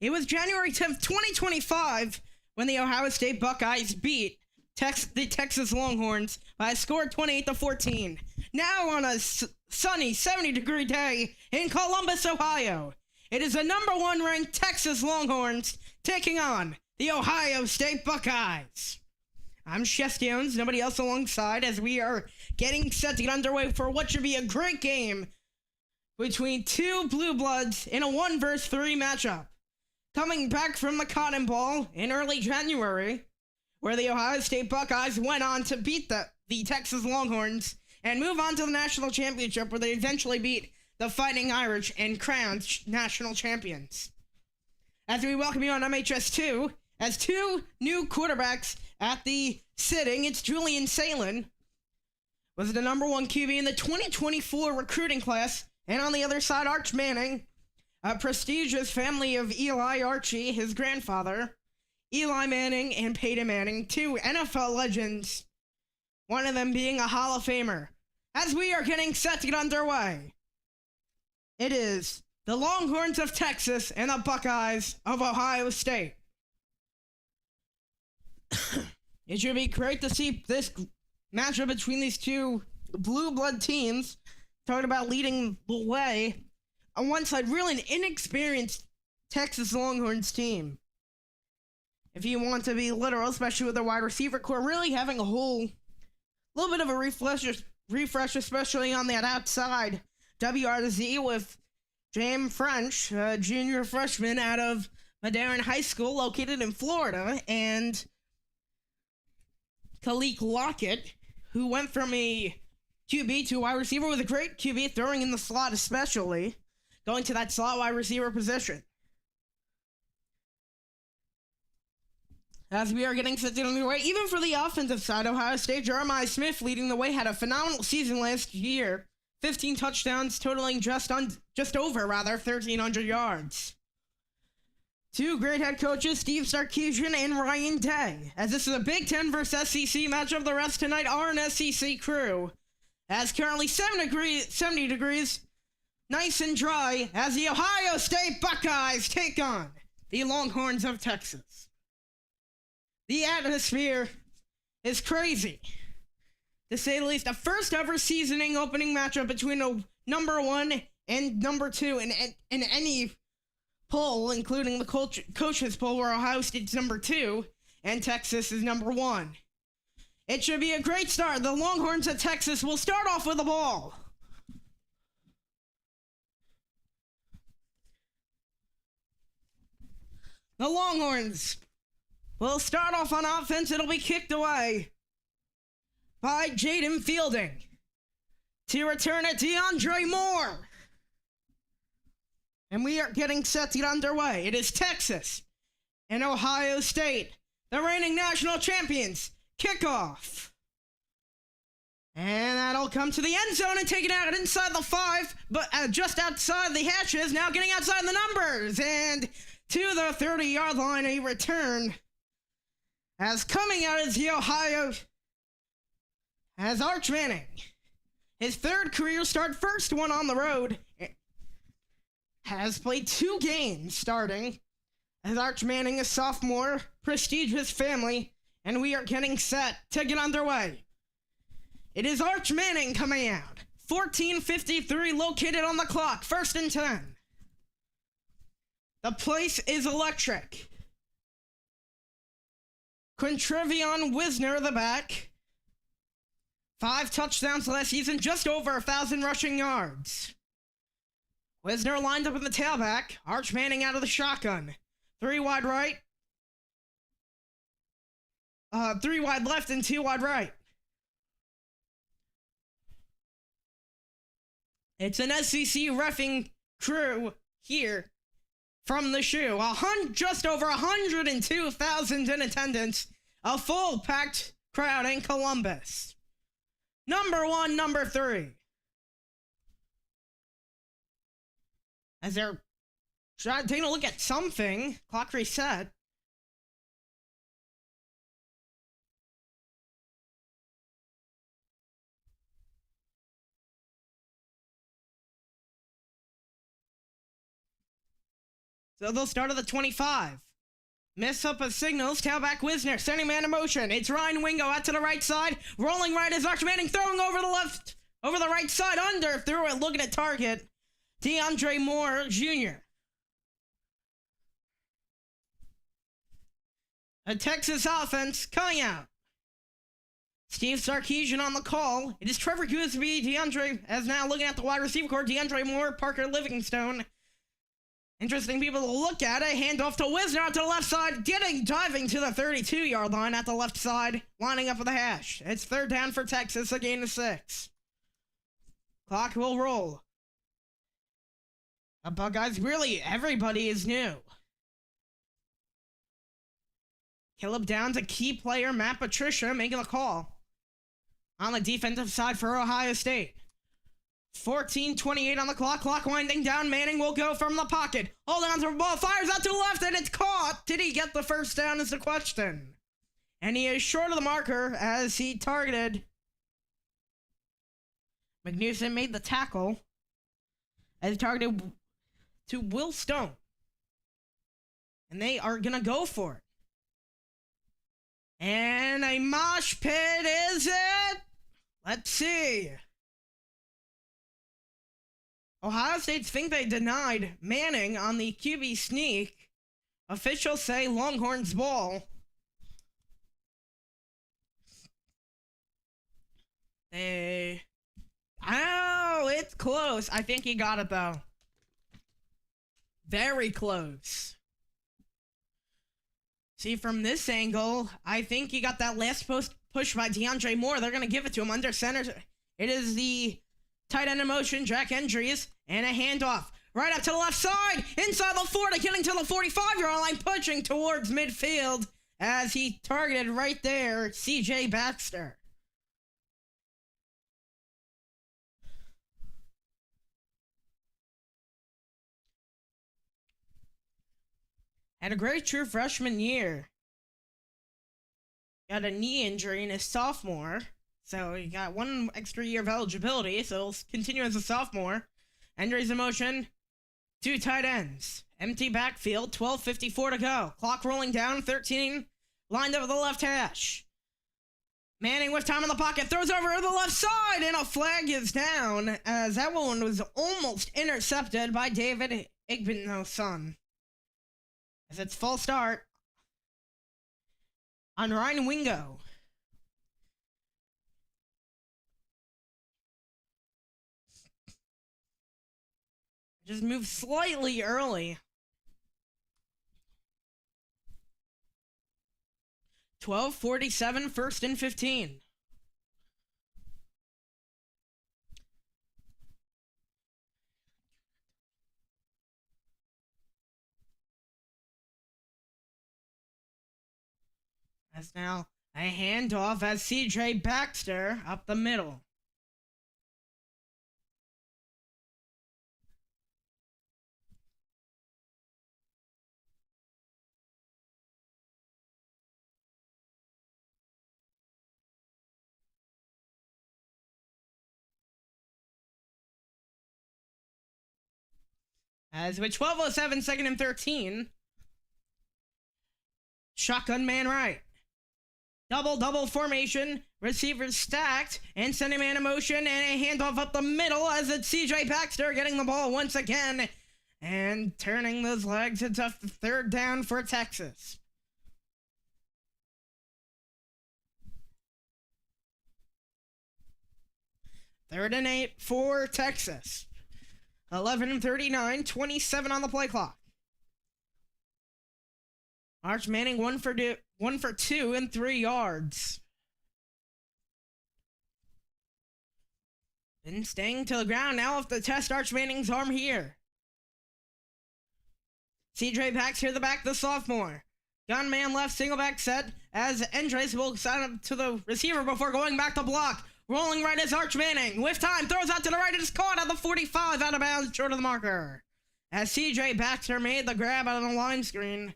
It was January 10th, 2025, when the Ohio State Buckeyes beat the Texas Longhorns by a score of 28-14. Now on a sunny 70-degree day in Columbus, Ohio, it is the number 1 ranked Texas Longhorns taking on the Ohio State Buckeyes. I'm Chef Jones, nobody else alongside, as we are getting set to get underway for what should be a great game between two blue bloods in a 1-3 matchup. Coming back from the Cotton Bowl in early January, where the Ohio State Buckeyes went on to beat the Texas Longhorns and move on to the national championship, where they eventually beat the Fighting Irish and crowned national champions. As we welcome you on MHS 2, as two new quarterbacks at the sitting, it's Julian Salen, was the number 1 QB in the 2024 recruiting class, and on the other side, Arch Manning, a prestigious family of Eli Archie, his grandfather, Eli Manning and Peyton Manning, 2 NFL legends, one of them being a Hall of Famer. As we are getting set to get underway, it is the Longhorns of Texas and the Buckeyes of Ohio State. It should be great to see this matchup between these two blue blood teams, talking about leading the way. On one side, really an inexperienced Texas Longhorns team, if you want to be literal, especially with their wide receiver core, really having a little bit of a refresh, especially on that outside WRZ with James French, a junior freshman out of Madison High School located in Florida, and Khalil Lockett, who went from a QB to a wide receiver with a great QB, throwing in the slot especially, going to that slot wide receiver position. As we are getting set on the way, even for the offensive side, Ohio State, Jeremiah Smith leading the way, had a phenomenal season last year. 15 touchdowns, totaling just over 1,300 yards. 2 great head coaches, Steve Sarkisian and Ryan Day. As this is a Big Ten versus SEC matchup, the rest tonight are an SEC crew. As currently 70 degrees, nice and dry, as the Ohio State Buckeyes take on the Longhorns of Texas. The atmosphere is crazy, to say the least. A first ever seasoning opening matchup between a number 1 and number 2 in any poll, including the coaches poll, where Ohio State's number 2 and Texas is number 1. It should be a great start. The Longhorns of Texas will start off with the ball. The Longhorns will start off on offense. It'll be kicked away by Jaden Fielding. To return it, DeAndre Moore. And we are getting set to get underway. It is Texas and Ohio State, the reigning national champions. Kickoff. And that'll come to the end zone and take it out inside the 5, but just outside the hatches, now getting outside the numbers. And to the 30-yard line, a return. As coming out is the Ohio, as Arch Manning, his 3rd career start, first one on the road, has played 2 games starting, as Arch Manning, a sophomore, prestigious family, and we are getting set to get underway. It is Arch Manning coming out. 14:53 located on the clock, 1st and 10. The place is electric. Quintrevion Wisner, the back. 5 touchdowns last season, just over 1,000 rushing yards. Wisner lined up in the tailback. Arch Manning out of the shotgun. 3 wide right. 3 wide left and 2 wide right. It's an SEC reffing crew here from the shoe. Just over 102,000 in attendance. A full packed crowd in Columbus. Number 1, number 3. As they're taking a look at something. Clock reset. So they'll start at the 25. Miss up of signals, tailback Wisner, sending man in motion. It's Ryan Wingo out to the right side. Rolling right is Arch Manning, throwing over the left, over the right side, under, through it, looking at target. DeAndre Moore, Jr. A Texas offense coming out. Steve Sarkisian on the call. It is Trevor Gooseby, DeAndre, as now looking at the wide receiver core, DeAndre Moore, Parker Livingstone. Interesting people to look at. A handoff to Wisner out to the left side, diving to the 32-yard line at the left side, lining up with the hash. It's third down for Texas, a gain of 6. Clock will roll. The Buckeyes, really, everybody is new. Caleb Downs, a key player, Matt Patricia, making the call. On the defensive side for Ohio State. 14:28 on the clock. Clock winding down. Manning will go from the pocket. Holding on to the ball. Fires out to the left, and it's caught. Did he get the first down is the question. And he is short of the marker as he targeted. McNewson made the tackle as he targeted to Will Stone. And they are going to go for it. And a mosh pit, is it? Let's see. Ohio State's think they denied Manning on the QB sneak. Officials say Longhorns ball. Oh, it's close. I think he got it, though. Very close. See, from this angle, I think he got that last push by DeAndre Moore. They're going to give it to him under center. It is the tight end in motion, Jack Hendries, and a handoff. Right up to the left side, inside the 40, getting to the 45-yard line, pushing towards midfield as he targeted right there, C.J. Baxter. Had a great true freshman year. Got a knee injury in his sophomore. So he got one extra year of eligibility, so he'll continue as a sophomore. Hendries in motion. 2 tight ends. Empty backfield, 12:54 to go. Clock rolling down, 13 lined up at the left hash. Manning with time in the pocket, throws over to the left side, and a flag is down, as that one was almost intercepted by David Igbino's son. As it's full start on Ryan Wingo. Just moved slightly early. 12:47, 1st and 15. As now a handoff as C.J. Baxter up the middle. As with 12:07, 2nd and 13. Shotgun man right. Double formation. Receivers stacked. And sending man in motion. And a handoff up the middle as it's C.J. Baxter getting the ball once again. And turning those legs. It's a 3rd down for Texas. Third and 8 for Texas. 11:39, 27 on the play clock. Arch Manning 1 for 2 and 3 yards. And staying to the ground now off the test Arch Manning's arm here. C.J. Baxter the back, the sophomore. Gun man left, single back set as Endres will sign up to the receiver before going back to block. Rolling right is Arch Manning. With time, throws out to the right. It is caught at the 45, out of bounds, short of the marker. As C.J. Baxter made the grab out of the line screen.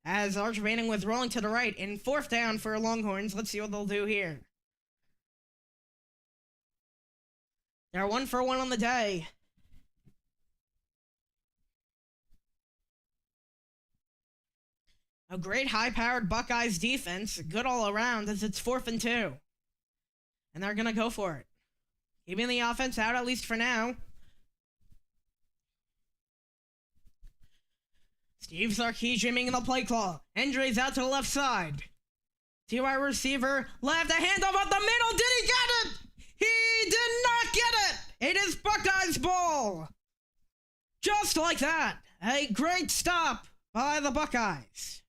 As Arch Manning was rolling to the right in 4th down for Longhorns. Let's see what they'll do here. They're 1 for 1 on the day. A great high-powered Buckeyes defense, good all around as it's 4th and 2. And they're going to go for it. Keeping the offense out at least for now. Steve Sarkis jamming in the play call. Andre's out to the left side. T.Y. receiver left, a handoff up the middle. Did he get it? He did not get it. It is Buckeyes ball. Just like that. A great stop by the Buckeyes.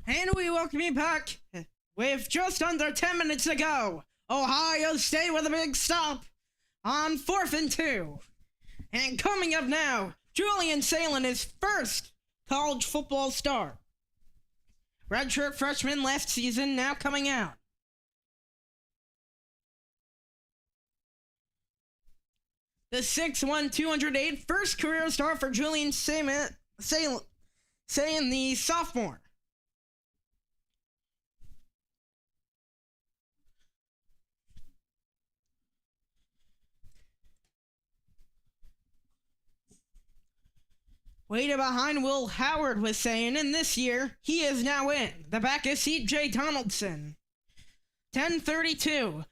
And we welcome you back with just under 10 minutes to go. Ohio State with a big stop on 4th and 2. And coming up now, Julian Salen, his first college football start. Redshirt freshman last season, now coming out. The 6'1", 208 first career start for Julian Salen, the sophomore. Waited behind Will Howard was saying, and this year, he is now in. The back is C.J. Donaldson. 10:32.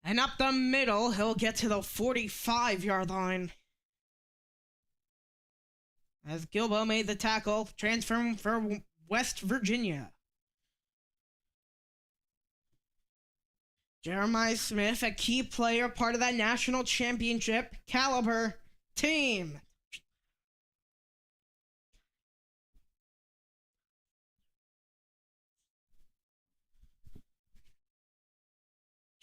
And up the middle, he'll get to the 45-yard line. As Gilbo made the tackle, transferring for West Virginia. Jeremiah Smith, a key player, part of that national championship caliber team.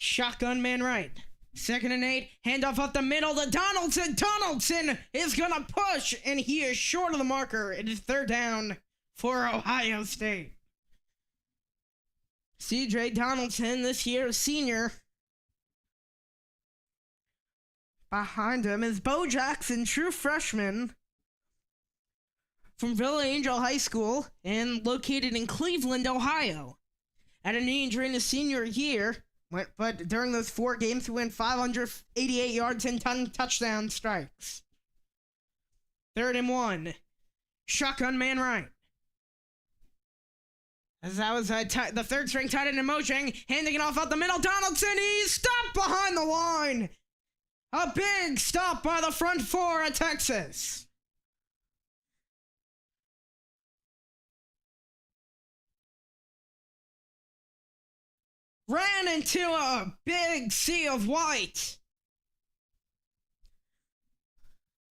Shotgun man right. 2nd and 8. Handoff up the middle to Donaldson. Donaldson is going to push, and he is short of the marker. It is 3rd down for Ohio State. C.J. Donaldson, this year's senior. Behind him is Bo Jackson, true freshman from Villa Angel High School and located in Cleveland, Ohio. Had a knee injury in his senior year. But during those 4 games, he went 588 yards and 10 touchdown strikes. 3rd and 1. Shotgun man right. As that was the third string tight end in motion, handing it off out the middle. Donaldson, he's stopped behind the line. A big stop by the front four at Texas. Ran into a big sea of white.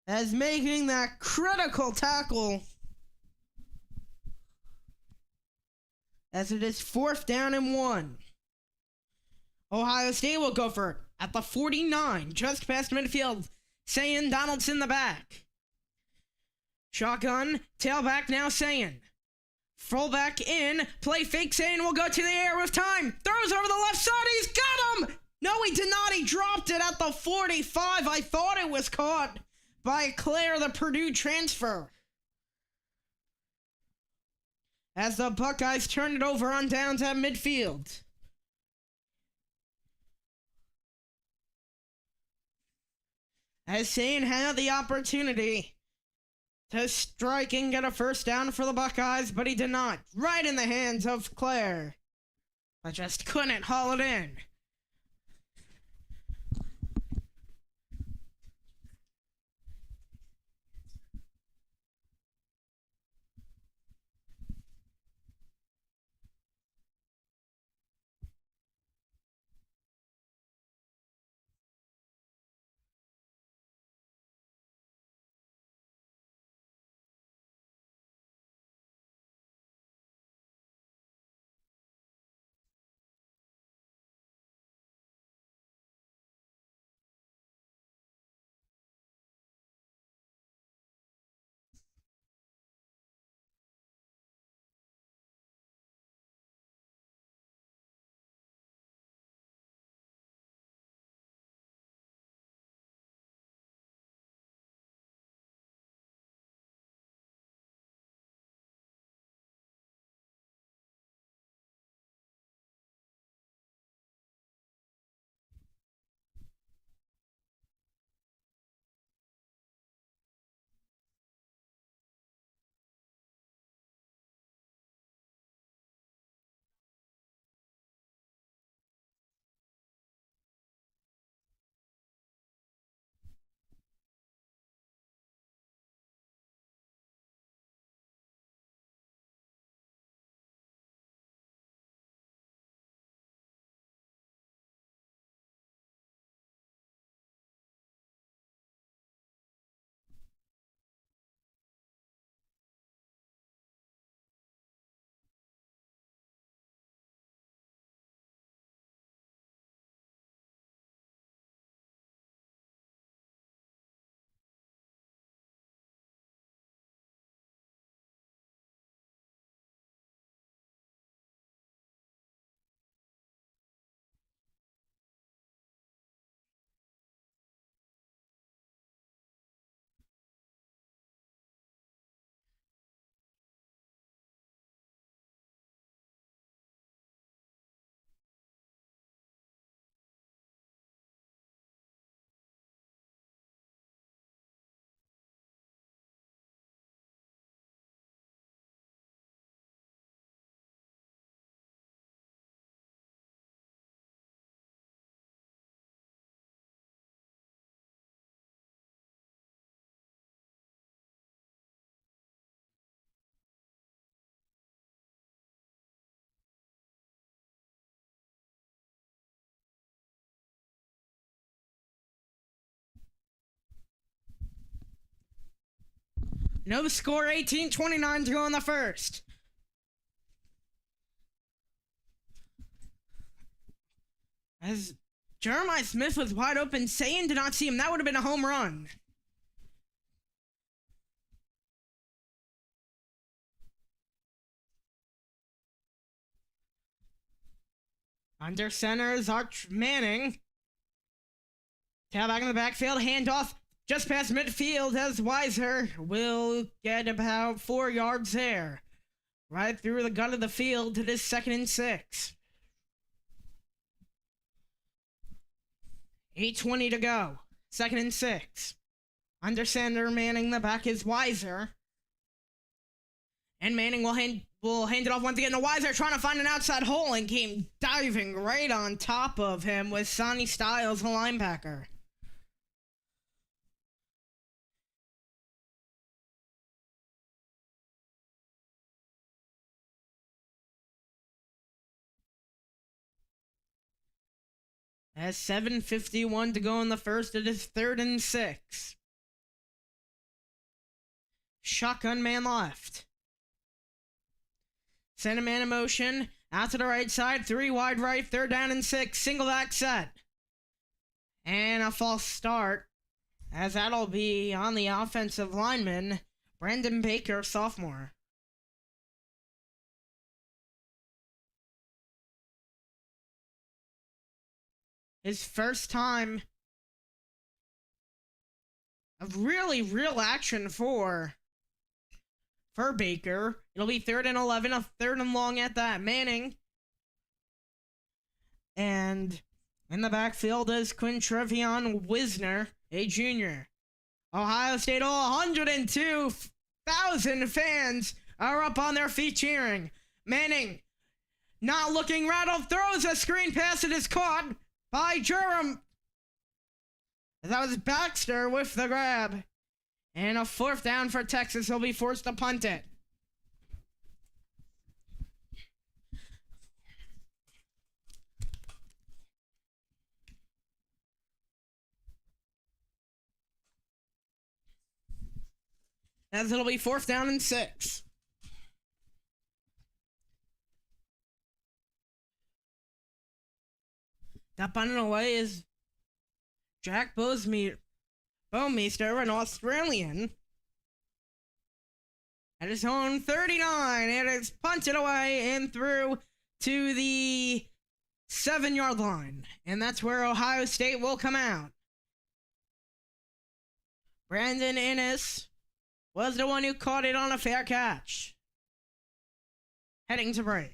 As making that critical tackle. As it is 4th down and 1. Ohio State will go for it at the 49, just past midfield. Sayin, Donaldson the back. Shotgun, tailback now Sayin. Fullback in, play fake Sayin will go to the air with time. Throws over the left side, he's got him! No, he did not, he dropped it at the 45. I thought it was caught by Claire, the Purdue transfer. As the Buckeyes turn it over on downs at midfield. As Sayin had the opportunity to strike and get a first down for the Buckeyes, but he did not. Right in the hands of Claire. But just couldn't haul it in. No score, 18-29 to go in the first. As Jeremiah Smith was wide open, Sayin did not see him. That would have been a home run. Under center is Arch Manning. Tailback in the backfield, handoff just past midfield as Weiser will get about 4 yards there. Right through the gut of the field. It is 2nd and 6. 8:20 to go. 2nd and 6. Under center, Manning, the back is Weiser. And Manning will hand it off once again to Weiser, trying to find an outside hole, and came diving right on top of him with Sonny Styles, the linebacker. As 7:51 to go in the first, it is 3rd and 6. Shotgun man left. Send a man in motion. Out to the right side. 3 wide right. 3rd down and 6. Single back set. And a false start, as that'll be on the offensive lineman, Brandon Baker, sophomore. His first time of really real action for Baker. It'll be 3rd and 11, a 3rd and long at that. Manning. And in the backfield is Quintrevion Wisner, a junior. Ohio State, 102,000 fans are up on their feet cheering. Manning, not looking rattled, throws a screen pass. It is caught by Durham. That was Baxter with the grab. And a 4th down for Texas. He'll be forced to punt it. As it'll be 4th down and 6. That punting away is Jack Bowmeister, an Australian. At his own 39, it is punted away and through to the 7-yard line. And that's where Ohio State will come out. Brandon Innes was the one who caught it on a fair catch. Heading to break.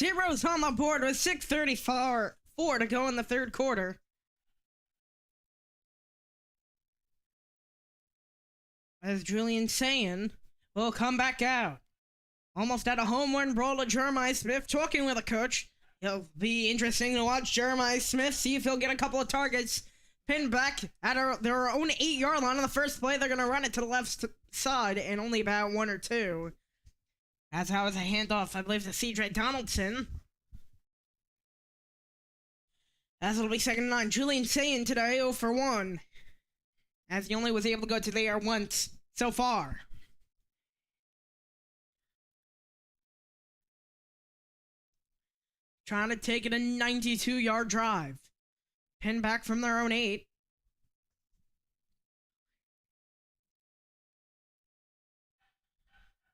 zeros on the board with 6:34 to go in the third quarter. As Julian Sayin will come back out. Almost at a home run brawl to Jeremiah Smith, talking with a coach. It'll be interesting to watch Jeremiah Smith, see if he'll get a couple of targets. Pinned back at their own 8-yard line on the first play. They're going to run it to the left side and only about 1 or 2. As how is a handoff, I believe, to CJ Donaldson. As it'll be 2nd and 9. Julian Sayin today 0 for 1. As he only was able to go to the air once so far. Trying to take it a 92-yard drive. Pinned back from their own 8.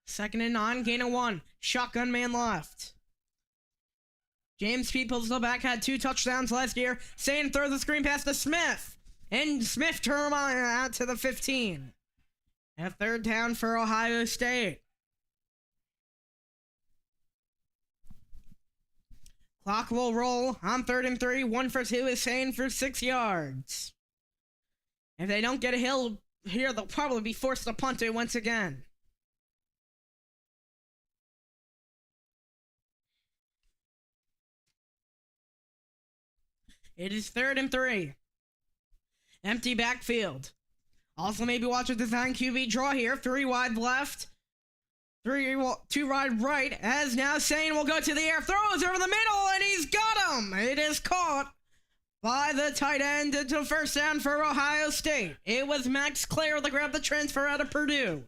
Second and 9, gain of 1. Shotgun man left. James Peoples, the back, had 2 touchdowns last year. Sayin throws the screen pass to Smith. And Smith turned out to the 15. A 3rd down for Ohio State. Clock will roll on 3rd and 3. 1 for 2 is Sayin for 6 yards. If they don't get a hill here, they'll probably be forced to punt it once again. It is 3rd and 3. Empty backfield. Also maybe watch a design QB draw here. 3 wide left. 2 wide right. As now Sayin will go to the air. Throws over the middle and he's got him. It is caught by the tight end. It's a 1st down for Ohio State. It was Max Clare that grabbed the transfer out of Purdue.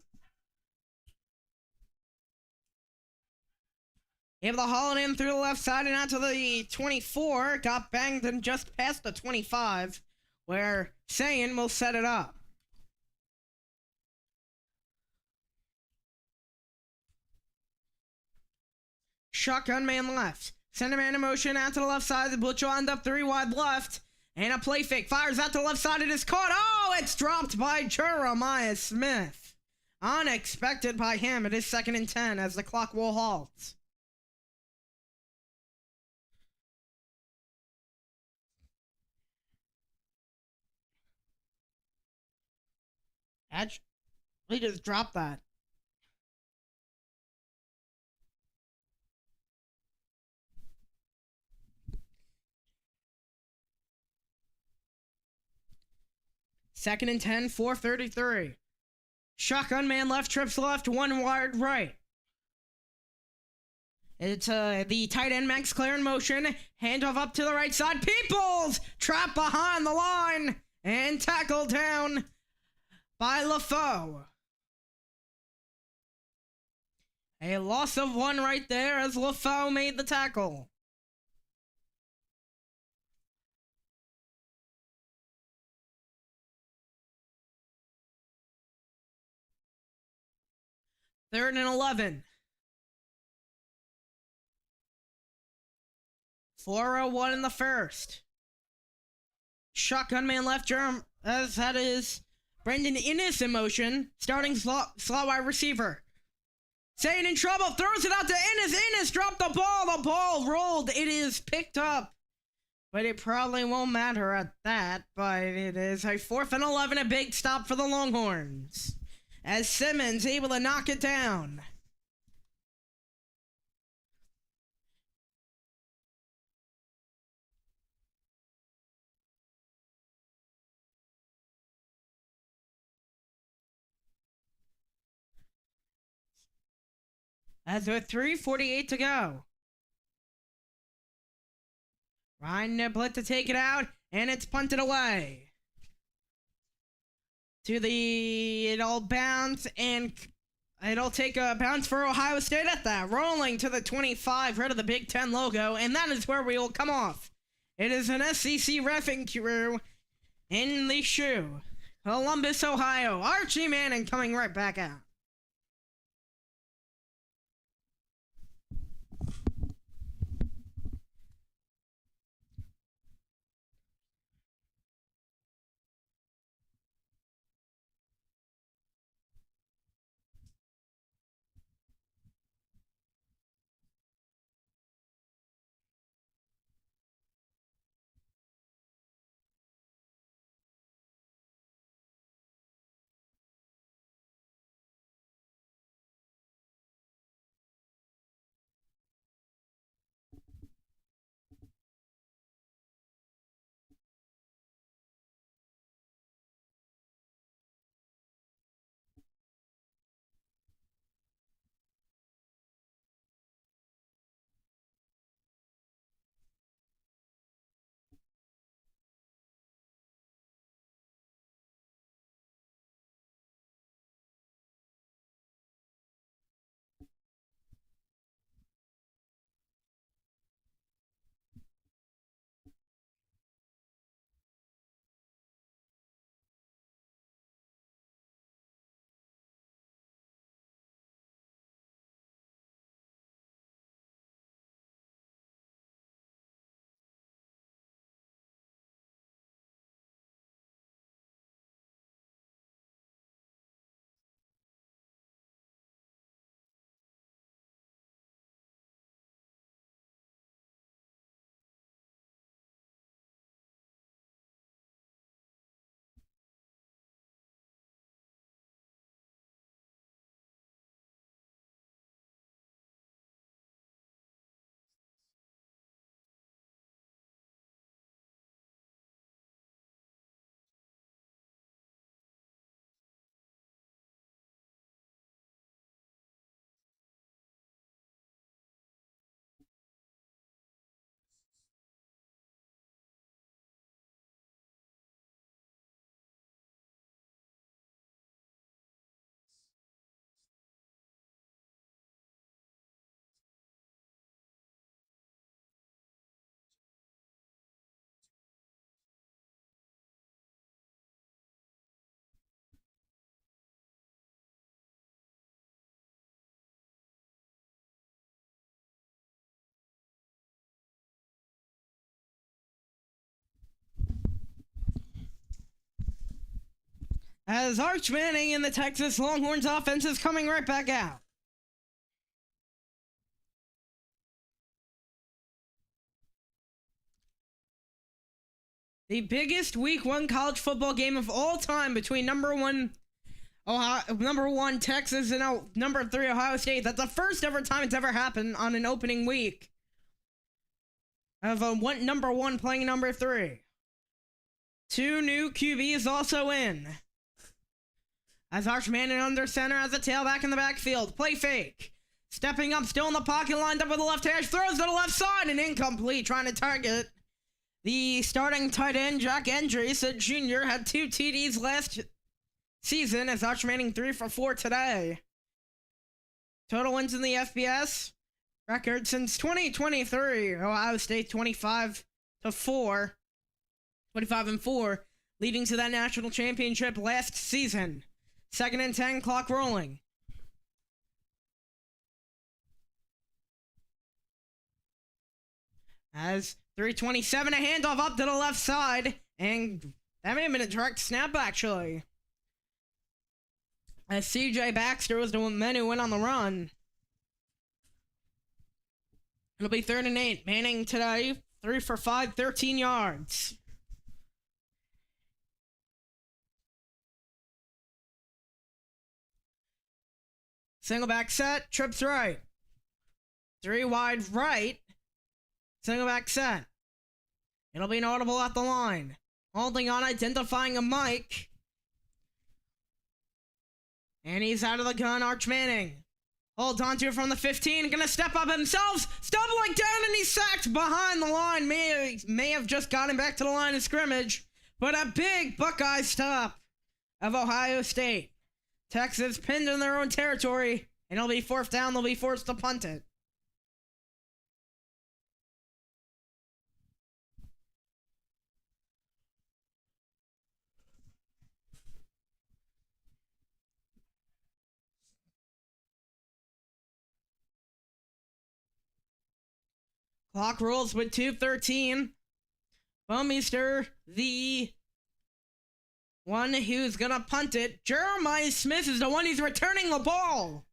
Able to haul it in through the left side and out to the 24. Got banged and just past the 25, where Sayin will set it up. Shotgun man left. Center man in motion out to the left side. The blitz will end up 3 wide left. And a play fake. Fires out to the left side. It is caught. Oh, it's dropped by Jeremiah Smith. Unexpected by him. It is 2nd and 10 as the clock will halt. We just dropped that. Second and 10, 4:33. Shotgun man left, trips left, 1 wide right. It's the tight end Max Clare in motion. Handoff up to the right side. Peoples trapped behind the line and tackled down by LaFoe. A loss of 1 right there as LaFoe made the tackle. Third and 11. 4:01 in the first. Shotgun man left, as that is Brendan Innes in motion, starting slot wide receiver. Sayin in trouble, throws it out to Innes. Innes dropped the ball. The ball rolled. It is picked up. But it probably won't matter at that. But it is a 4th and 11, a big stop for the Longhorns. As Simmons able to knock it down. As with 3:48 to go. Ryan Niblett to take it out, and it's punted away. It'll bounce, and it'll take a bounce for Ohio State at that. Rolling to the 25, rid of the Big Ten logo, and that is where we will come off. It is an SEC reffing crew in the shoe. Columbus, Ohio. Archie Manning coming right back out. as Arch Manning and the Texas Longhorns offense is coming right back out. The biggest Week 1 college football game of all time between number one Texas and number 3 Ohio State. That's the first ever time it's ever happened on an opening week of number 1 playing number 3. 2 new QBs also in. As Arch Manning under center as a tailback in the backfield. Play fake. Stepping up, still in the pocket, lined up with the left hash, throws to the left side and incomplete, trying to target the starting tight end, Jack Andrews, Jr., had 2 TDs last season as Arch Manning 3 for 4 today. Total wins in the FBS record since 2023. Ohio State 25-4, 25-4, leading to that national championship last season. 2nd and 10, clock rolling. As 3:27, a handoff up to the left side, and that may have been a direct snap, actually. As CJ Baxter was the man who went on the run. It'll be 3rd and 8. Manning today, 3 for 5, 13 yards. Single back set, trips right. 3 wide right. Single back set. It'll be an audible at the line. Holding on, identifying a mic. And he's out of the gun, Arch Manning. Holds on to it from the 15. Gonna step up himself. Stumbling down and he's sacked behind the line. May have just gotten back to the line of scrimmage. But a big Buckeye stop of Ohio State. Texas pinned in their own territory. And it'll be 4th down. They'll be forced to punt it. Clock rolls with 2:13. Bumeister, the one who's gonna punt it. Jeremiah Smith is the one who's returning the ball.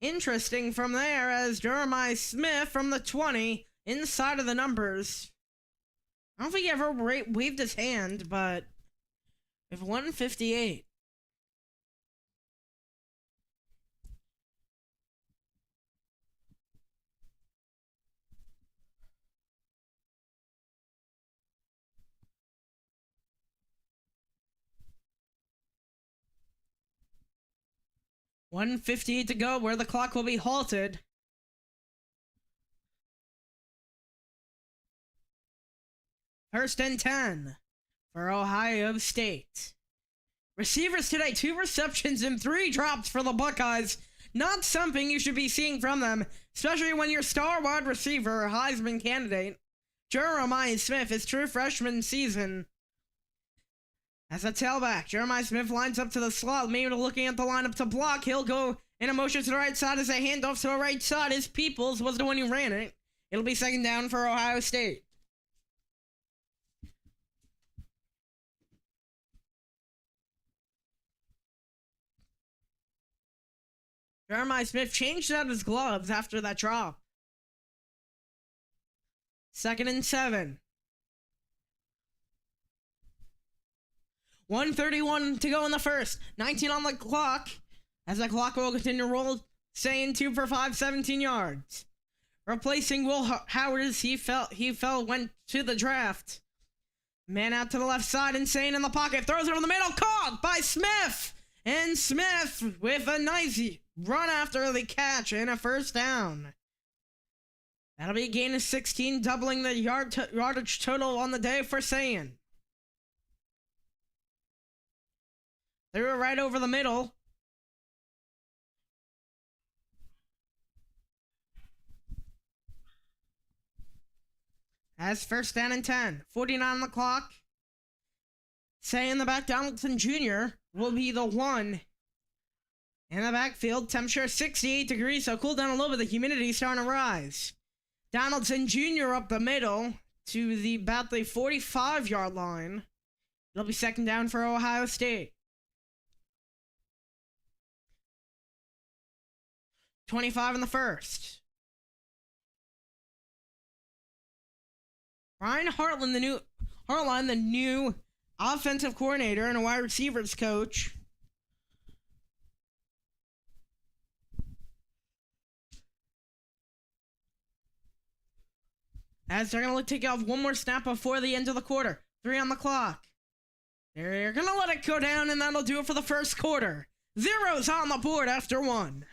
Interesting from there as Jeremiah Smith from the 20 inside of the numbers. I don't think he ever waved his hand, but with 158. .158 to go, where the clock will be halted. First and 10 for Ohio State. Receivers today, 2 receptions and 3 drops for the Buckeyes. Not something you should be seeing from them, especially when your star wide receiver, Heisman candidate, Jeremiah Smith, is true freshman season. As a tailback, Jeremiah Smith lines up to the slot, maybe looking at the lineup to block. He'll go in a motion to the right side as a handoff to the right side. His Peoples was the one who ran it. It'll be 2nd down for Ohio State. Jeremiah Smith changed out his gloves after that drop. 2nd and 7. 1:31 to go in the first. 19 on the clock. As the clock will continue to roll, saying 2 for 5, 17 yards. Replacing Will Howard as he went to the draft. Man out to the left side, insane in the pocket. Throws it over the middle, caught by Smith. And Smith with a nice run after the catch and a 1st down. That'll be a gain of 16, doubling the yardage total on the day for Sayin. They were right over the middle. As 1st down and 10. 49 on the clock. Say in the back, Donaldson Jr. will be the one. In the backfield, temperature 68 degrees, so cool down a little bit. The humidity starting to rise. Donaldson Jr. up the middle to about the 45-yard line. It'll be 2nd down for Ohio State. 25 in the first. Brian Hartline, the new offensive coordinator and a wide receivers coach. As they're going to take off one more snap before the end of the quarter. 3 on the clock. They're going to let it go down, and that'll do it for the first quarter. 0's on the board after 1.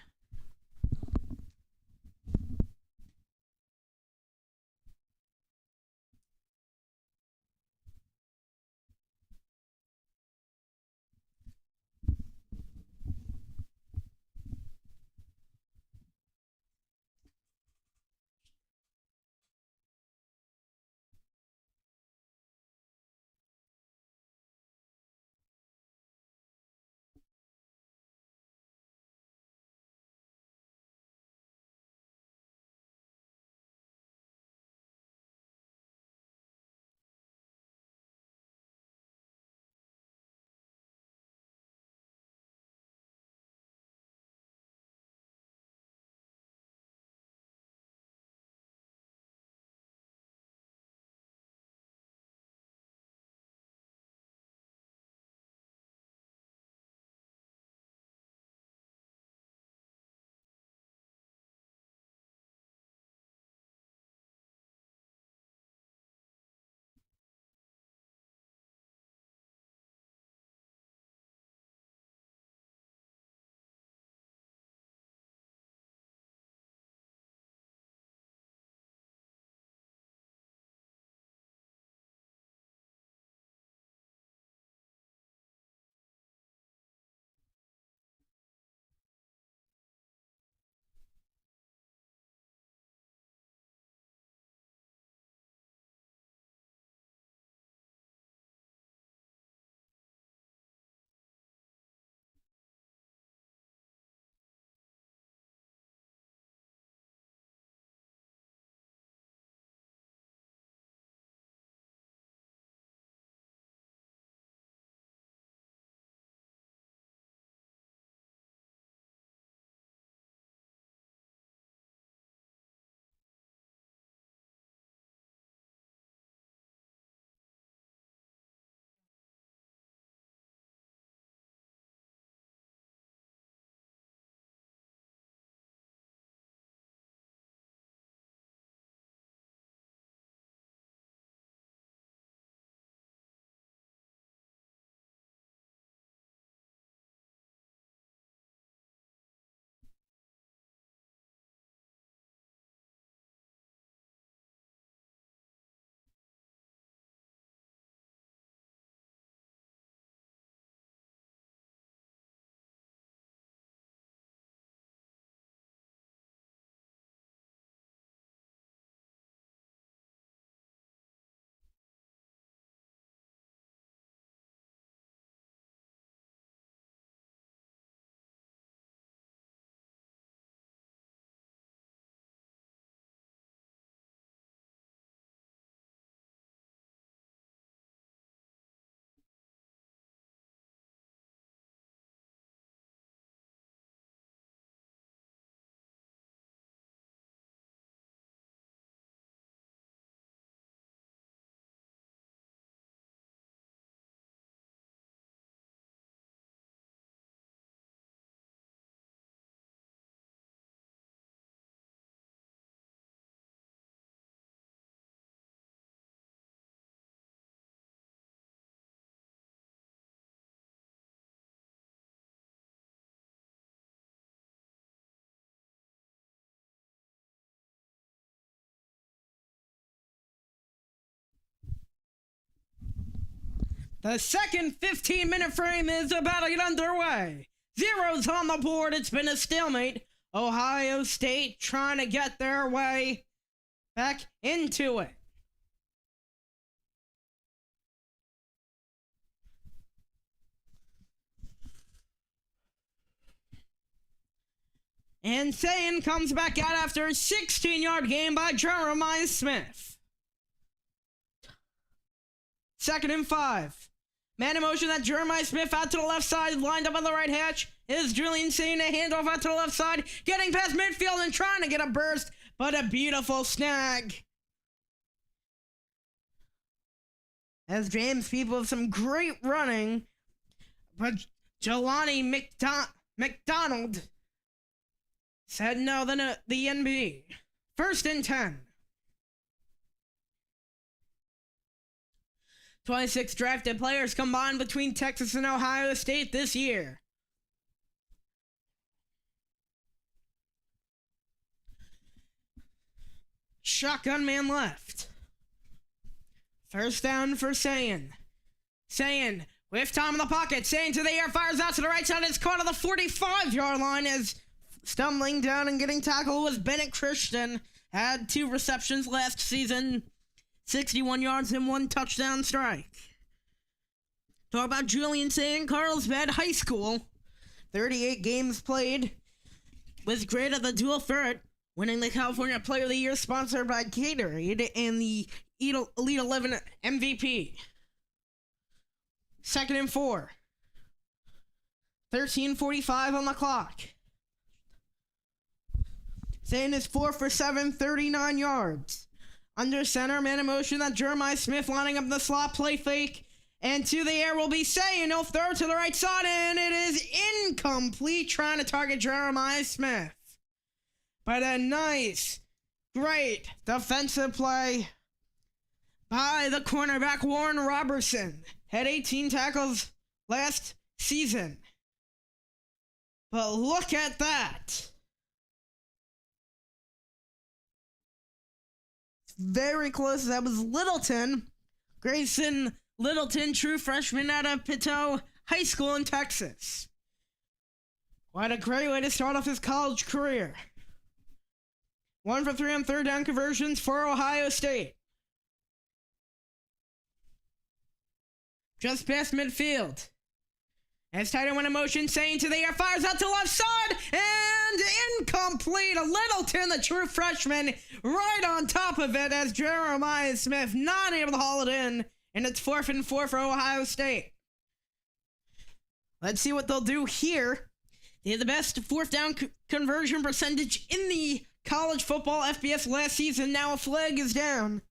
The second 15-minute frame is about to get underway. 0's on the board. It's been a stalemate. Ohio State trying to get their way back into it. And Sayin comes back out after a 16-yard gain by Jeremiah Smith. 2nd and 5. Man in motion, that Jeremiah Smith out to the left side, lined up on the right hatch. Is Julian seeing a handoff out to the left side, getting past midfield and trying to get a burst, but a beautiful snag. As James People with some great running, but Jelani McDonald said no, then the NB. 1st and 10. 26 drafted players combined between Texas and Ohio State this year. Shotgun man left. 1st down for Sayin. Sayin with time in the pocket. Sayin to the air, fires out to the right side. It's caught on the 45-yard line as stumbling down and getting tackled was Bennett Christian. Had 2 receptions last season. 61 yards and 1 touchdown strike. Talk about Julian Sayin, Carlsbad High School. 38 games played. Was great at the dual threat, winning the California Player of the Year sponsored by Gatorade and the Elite 11 MVP. 2nd and 4. 13:45 on the clock. Sayin is 4 for 7, 39 yards. Under center, man in motion, that Jeremiah Smith lining up in the slot, play fake. And to the air will be Sayin. He'll throw to the right side, and it is incomplete, trying to target Jeremiah Smith. But a nice, great defensive play by the cornerback Warren Robertson. Had 18 tackles last season. But look at that. Very close. That was Littleton. Grayson Littleton, true freshman out of Pito High School in Texas. What a great way to start off his college career. 1 for 3 on 3rd down conversions for Ohio State. Just past midfield. As tight end went in motion, Sayin to the air, fires out to the left side, and incomplete. Littleton, the true freshman, right on top of it as Jeremiah Smith not able to haul it in, and it's 4th and 4 for Ohio State. Let's see what they'll do here. They had the best 4th down conversion percentage in the college football FBS last season. Now a flag is down.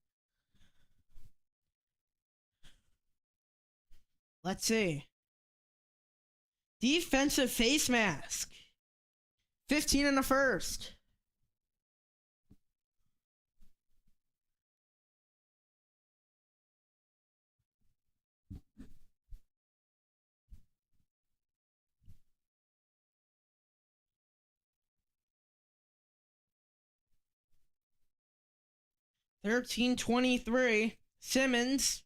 Let's see. Defensive face mask. 15 in the 1st. $13.23. Simmons.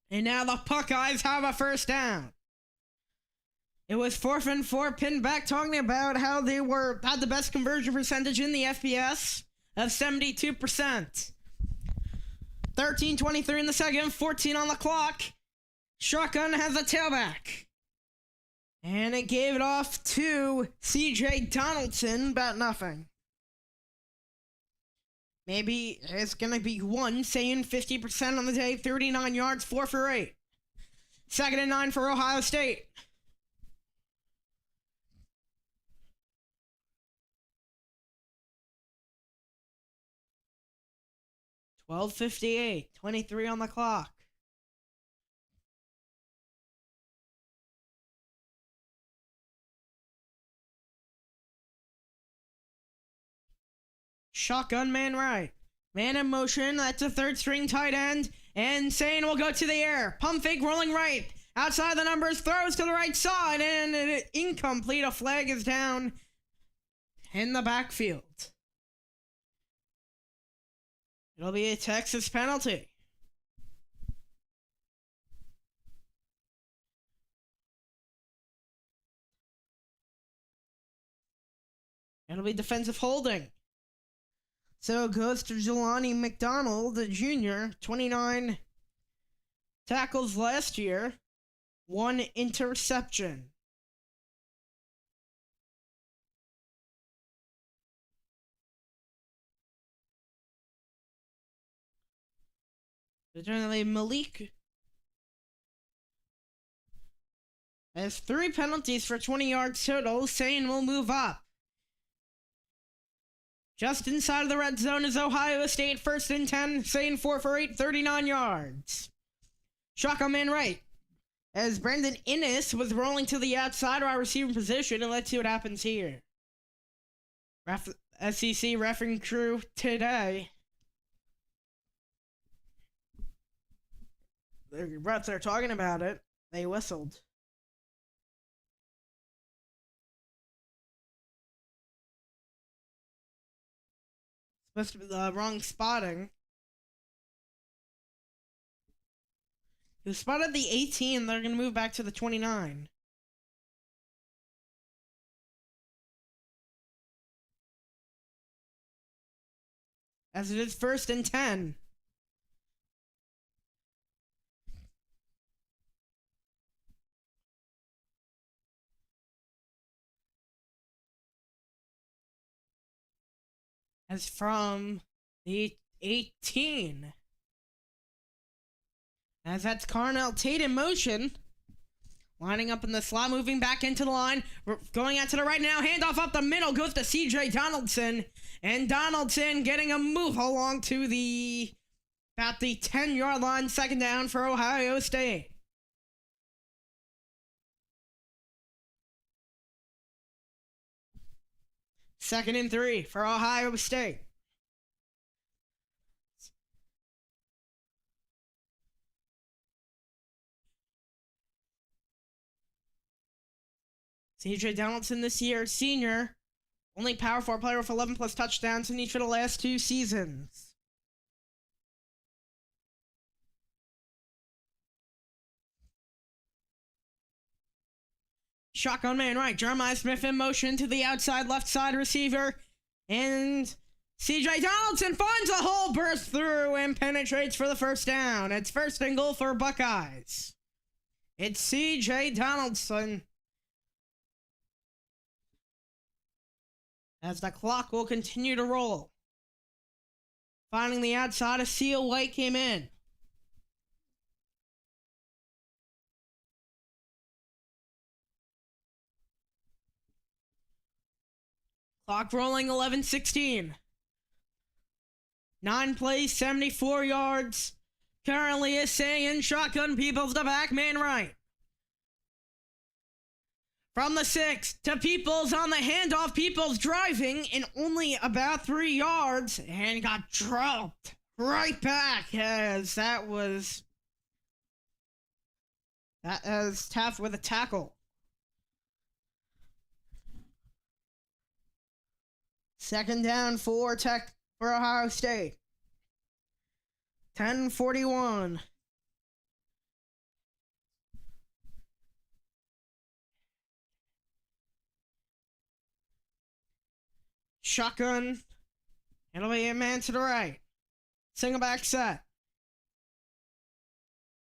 And now the Buckeyes have a 1st down. It was 4th and 4, pinned back, talking about how they had the best conversion percentage in the FBS of 72%. 13:23 in the 2nd, 14 on the clock. Shotgun has a tailback. And it gave it off to CJ Donaldson, about nothing. Maybe it's going to be 1, Sayin 50% on the day, 39 yards, 4 for 8. 2nd and 9 for Ohio State. $12:58, 23 on the clock. Shotgun man right. Man in motion. That's a 3rd string tight end. And Sayin will go to the air. Pump fake rolling right. Outside the numbers. Throws to the right side. And incomplete. A flag is down in the backfield. It'll be a Texas penalty. It'll be defensive holding. So it goes to Jelani McDonald, the junior, 29 tackles last year, 1 interception. Generally, Malik Has 3 penalties for 20 yards total. Sane will move up. Just inside of the red zone is Ohio State, 1st and 10. Sane 4 for 8, 39 yards. Shotgun man right. As Brandon Innes was rolling to the outside wide receiver position, and let's see what happens here. SEC refereeing crew today. They're talking about it. They whistled. Supposed to be the wrong spotting. He spotted the 18. They're going to move back to the 29. As it is 1st and 10. As from the 18. As that's Carnell Tate in motion. Lining up in the slot, moving back into the line. Going out to the right now. Handoff up the middle. Goes to CJ Donaldson. And Donaldson getting a move along to about the 10-yard line. 2nd down for Ohio State. Second and 3 for Ohio State. CJ Donaldson this year, senior. Only Power 4 player with 11 plus touchdowns in each of the last 2 seasons. Shotgun man right. Jeremiah Smith in motion to the outside left side receiver. And CJ Donaldson finds a hole, bursts through, and penetrates for the 1st down. It's 1st and goal for Buckeyes. It's CJ Donaldson. As the clock will continue to roll. Finding the outside, a Seal White came in. Clock rolling, 11:16. 9 plays, 74 yards. Currently is saying shotgun. Peoples the back, man right. From the 6 to Peoples on the handoff. Peoples driving in only about 3 yards and got dropped right back as that was Taft with a tackle. 2nd down for Ohio State. 10:41. Shotgun. It'll be a man to the right. Single back set.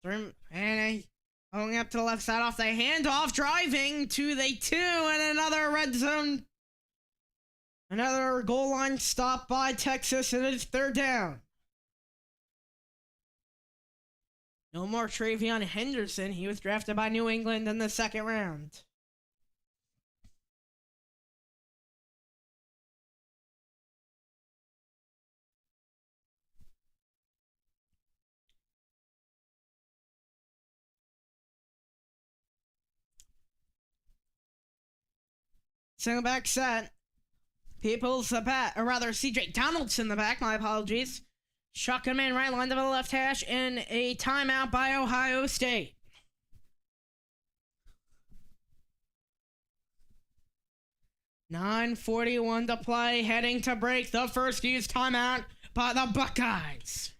And going up to the left side off the handoff. Driving to the 2 and another red zone. Another goal line stop by Texas. It is 3rd down. No more Travion Henderson. He was drafted by New England in the 2nd round. Single back set. Peoples the back, or rather CJ Donaldson the back, my apologies. Shotgun man right, lined up on the left hash, and a timeout by Ohio State. 9:41 to play, heading to break. The first used timeout by the Buckeyes.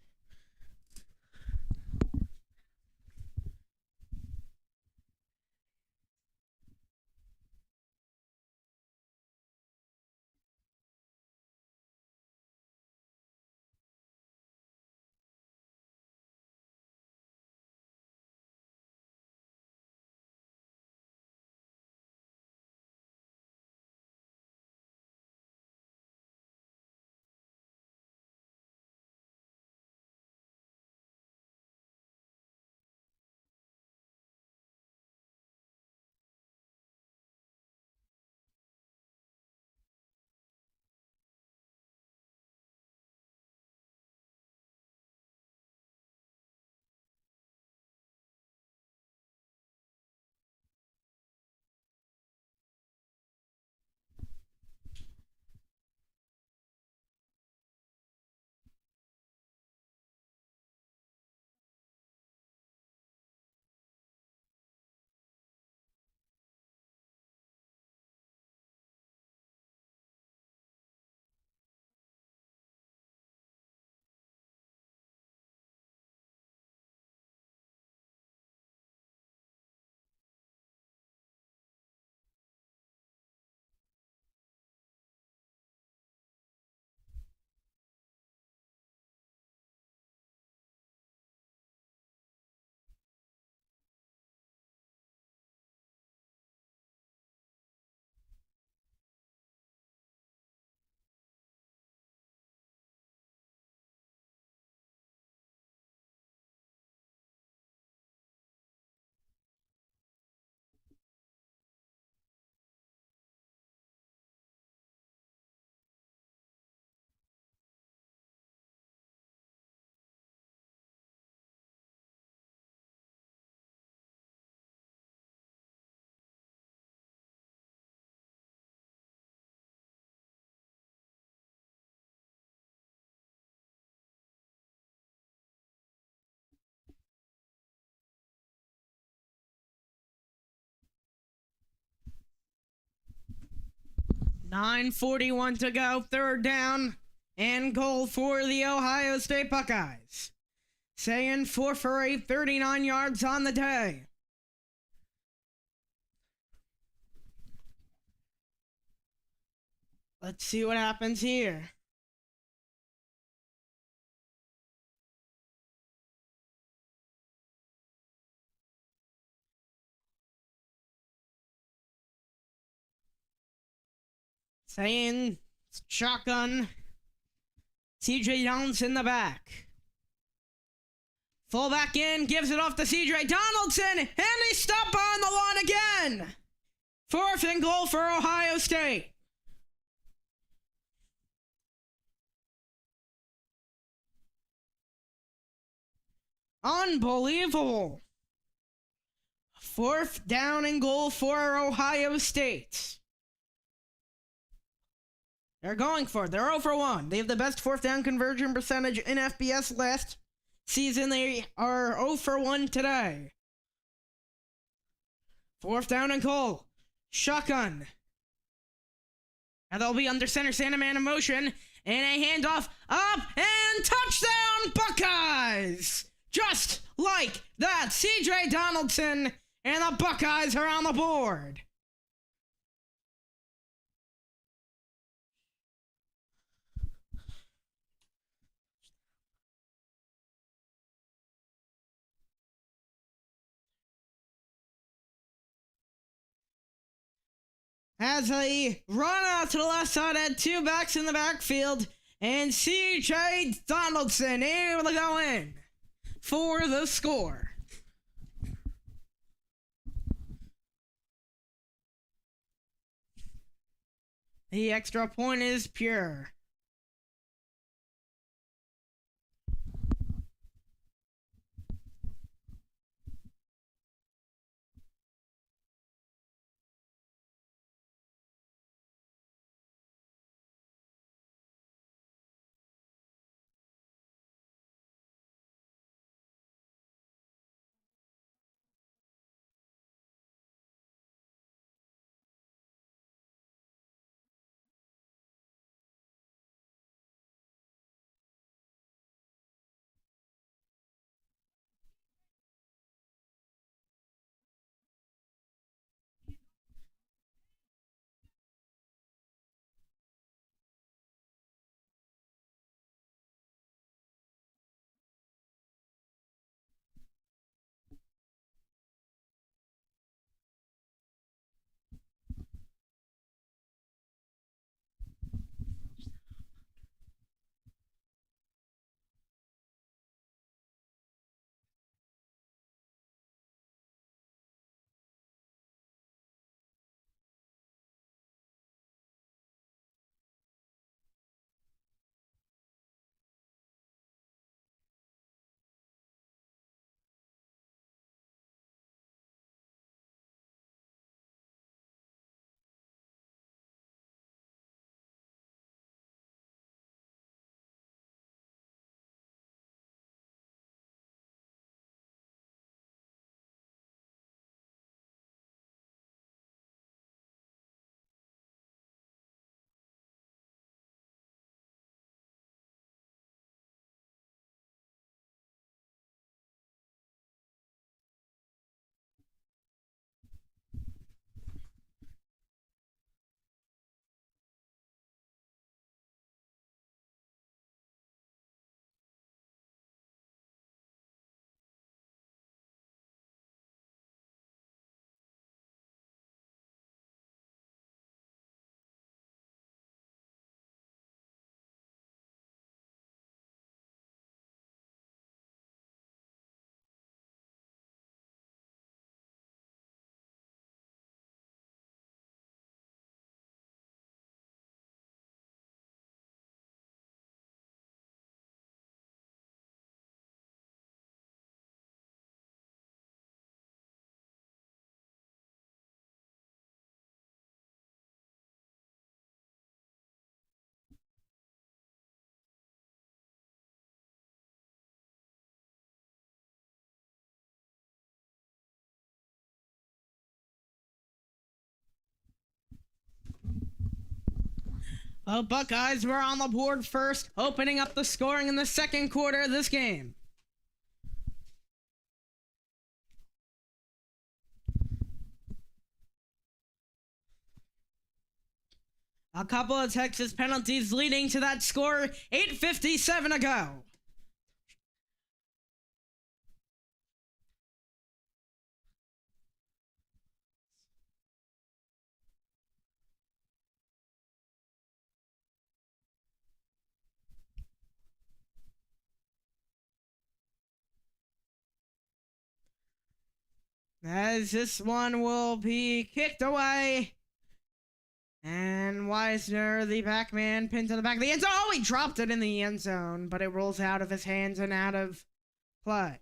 9:41 to go, third down and goal for the Ohio State Buckeyes. Saying 4 for 8, 39 yards on the day. Let's see what happens here. Saying shotgun. CJ Downs in the back. Fullback in, gives it off to CJ Donaldson, and he stopped on the line again. 4th and goal for Ohio State. Unbelievable. 4th down and goal for Ohio State. They're going for it. They're 0 for 1. They have the best 4th down conversion percentage in FBS last season. They are 0 for 1 today. 4th down and goal. Shotgun. And they'll be under center, Sandman in motion. And a handoff up and touchdown Buckeyes! Just like that, CJ Donaldson and the Buckeyes are on the board. As they run out to the left side, had 2 backs in the backfield, and CJ Donaldson able to go in for the score. The extra point is pure. Well, Buckeyes were on the board first, opening up the scoring in the second quarter of this game. A couple of Texas penalties leading to that score, 8:57 to go. As this one will be kicked away. And Wisner, the back man, pinned to the back of the end zone. Oh, he dropped it in the end zone, but it rolls out of his hands and out of play.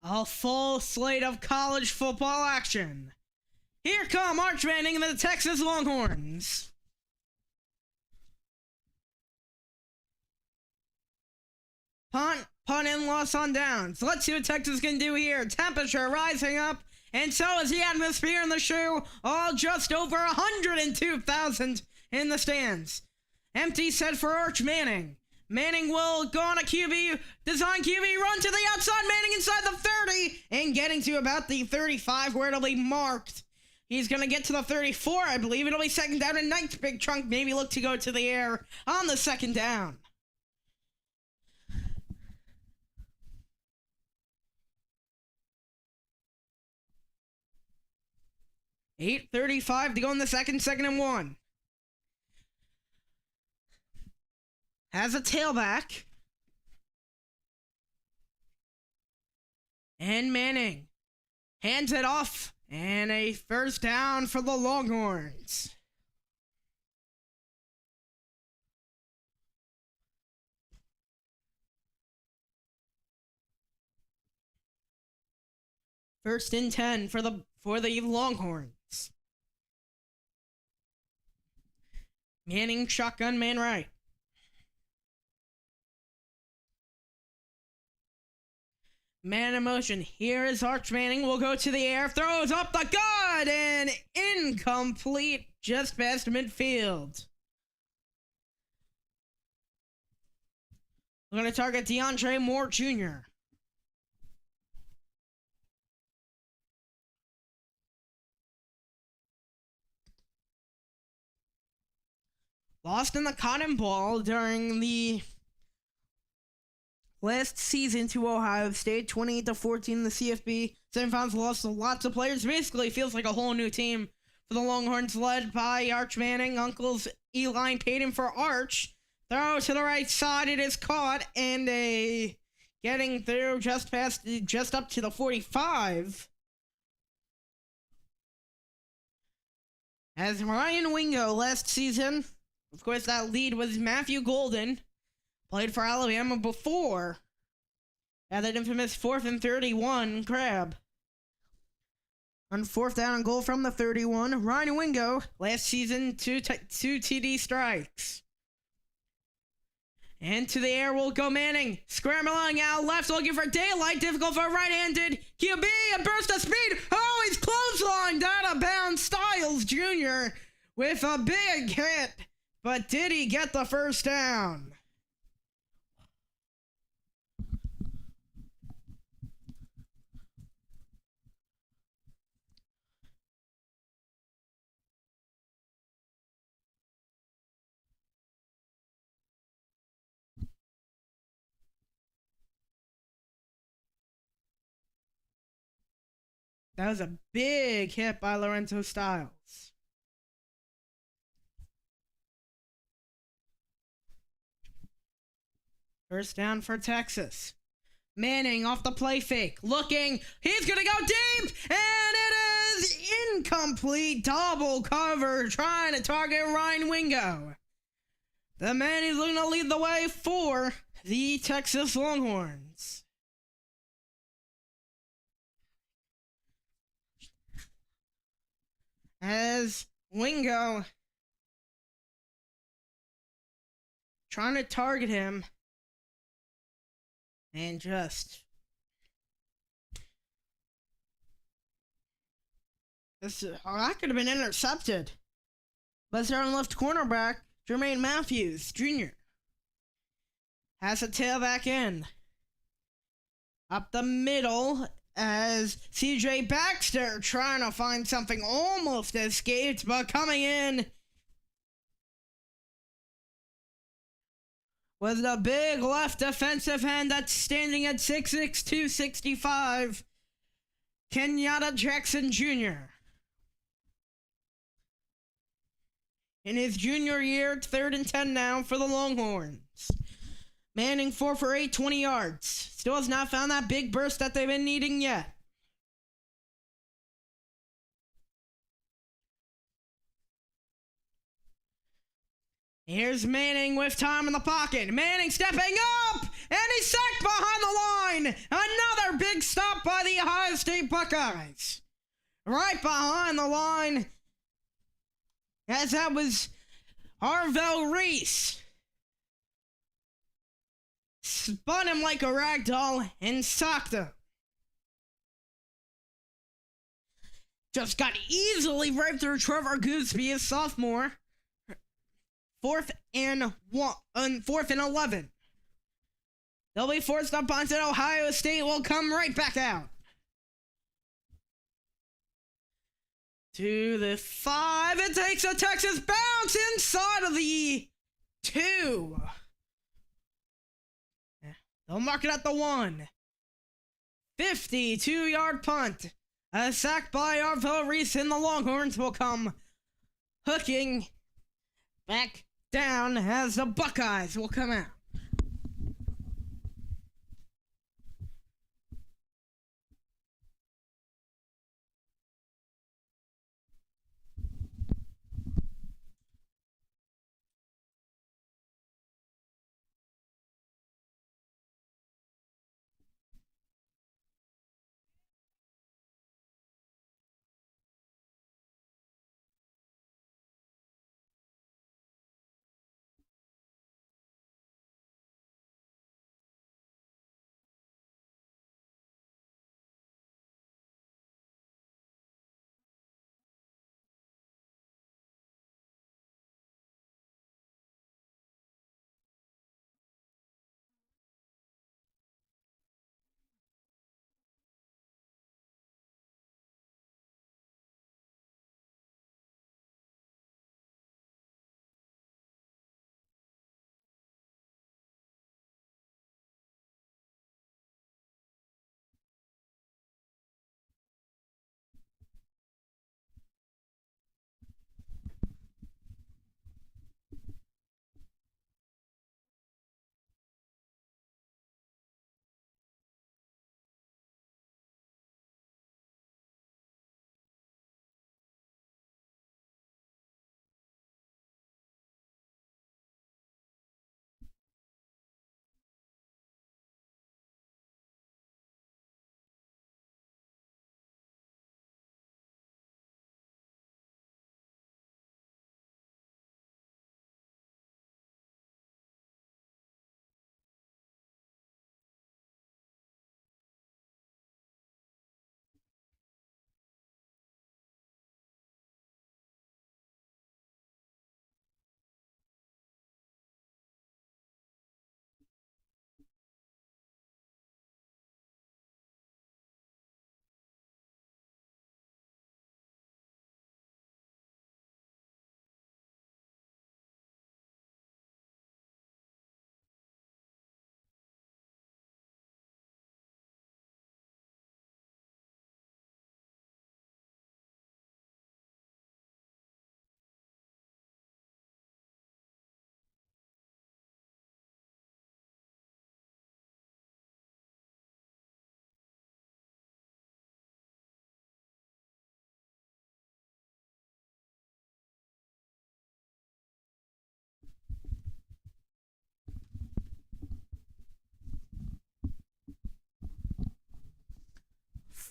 A full slate of college football action. Here come Arch Manning and the Texas Longhorns. Punt and loss on downs. Let's see what Texas can do here. Temperature rising up, and so is the atmosphere in the shoe. All just over 102,000 in the stands. Empty set for Arch Manning. Manning will go on a QB, design QB run to the outside. Manning inside the 30 and getting to about the 35 where it'll be marked. He's going to get to the 34, I believe. It'll be second down and nice big chunk. Maybe look to go to the air on the second down. $8:35 to go in the second and 1. Has a tailback. And Manning hands it off. And a first down for the Longhorns. First and 10 for the Longhorns. Manning shotgun man right. Man in motion. Here is Arch Manning. Will go to the air. Throws up the gut and incomplete just past midfield. We're going to target DeAndre Moore Jr. Lost in the Cotton Bowl during the last season to Ohio State, 28-14 in the CFB. Semifinals lost lots of players. Basically, feels like a whole new team for the Longhorns, led by Arch Manning. Uncles Eli paid him for Arch. Throw to the right side. It is caught, and getting through just up to the 45. As Ryan Wingo last season, of course, that lead was Matthew Golden. Played for Alabama before. Had that infamous 4th and 31 grab. On 4th down and goal from the 31, Ryan Wingo, last season, two TD strikes. And to the air will go Manning. Scrambling out left, looking for daylight. Difficult for a right-handed QB. A burst of speed. Oh, he's clotheslined out of bounds. Styles Jr. with a big hit. But did he get the first down? That was a big hit by Lorenzo Styles. First down for Texas. Manning off the play fake. Looking. He's going to go deep. And it is incomplete. Double cover. Trying to target Ryan Wingo. The man is looking to lead the way for the Texas Longhorns. As Wingo trying to target him. And just... that could have been intercepted. But their left cornerback, Jermaine Matthews Jr. has a tailback in. Up the middle as CJ Baxter trying to find something, almost escaped, but coming in was the big left defensive end that's standing at 6'6", 265, Kenyatta Jackson Jr. In his junior year, 3rd and 10 now for the Longhorns. Manning 4 for 8, 20 yards. Still has not found that big burst that they've been needing yet. Here's Manning with time in the pocket. Manning stepping up, and he's sacked behind the line. Another big stop by the Ohio State Buckeyes. Right behind the line, as that was Arvell Reese. Spun him like a rag doll and socked him. Just got easily right through Trevor Gooseby, a sophomore. 4th and 11. They'll be forced up onto Ohio State. Will come right back out. To the 5. It takes a Texas bounce inside of the 2. They'll mark it at the 1. 52-yard punt. A sack by Arvell Reese, and the Longhorns will come hooking back down as the Buckeyes will come out.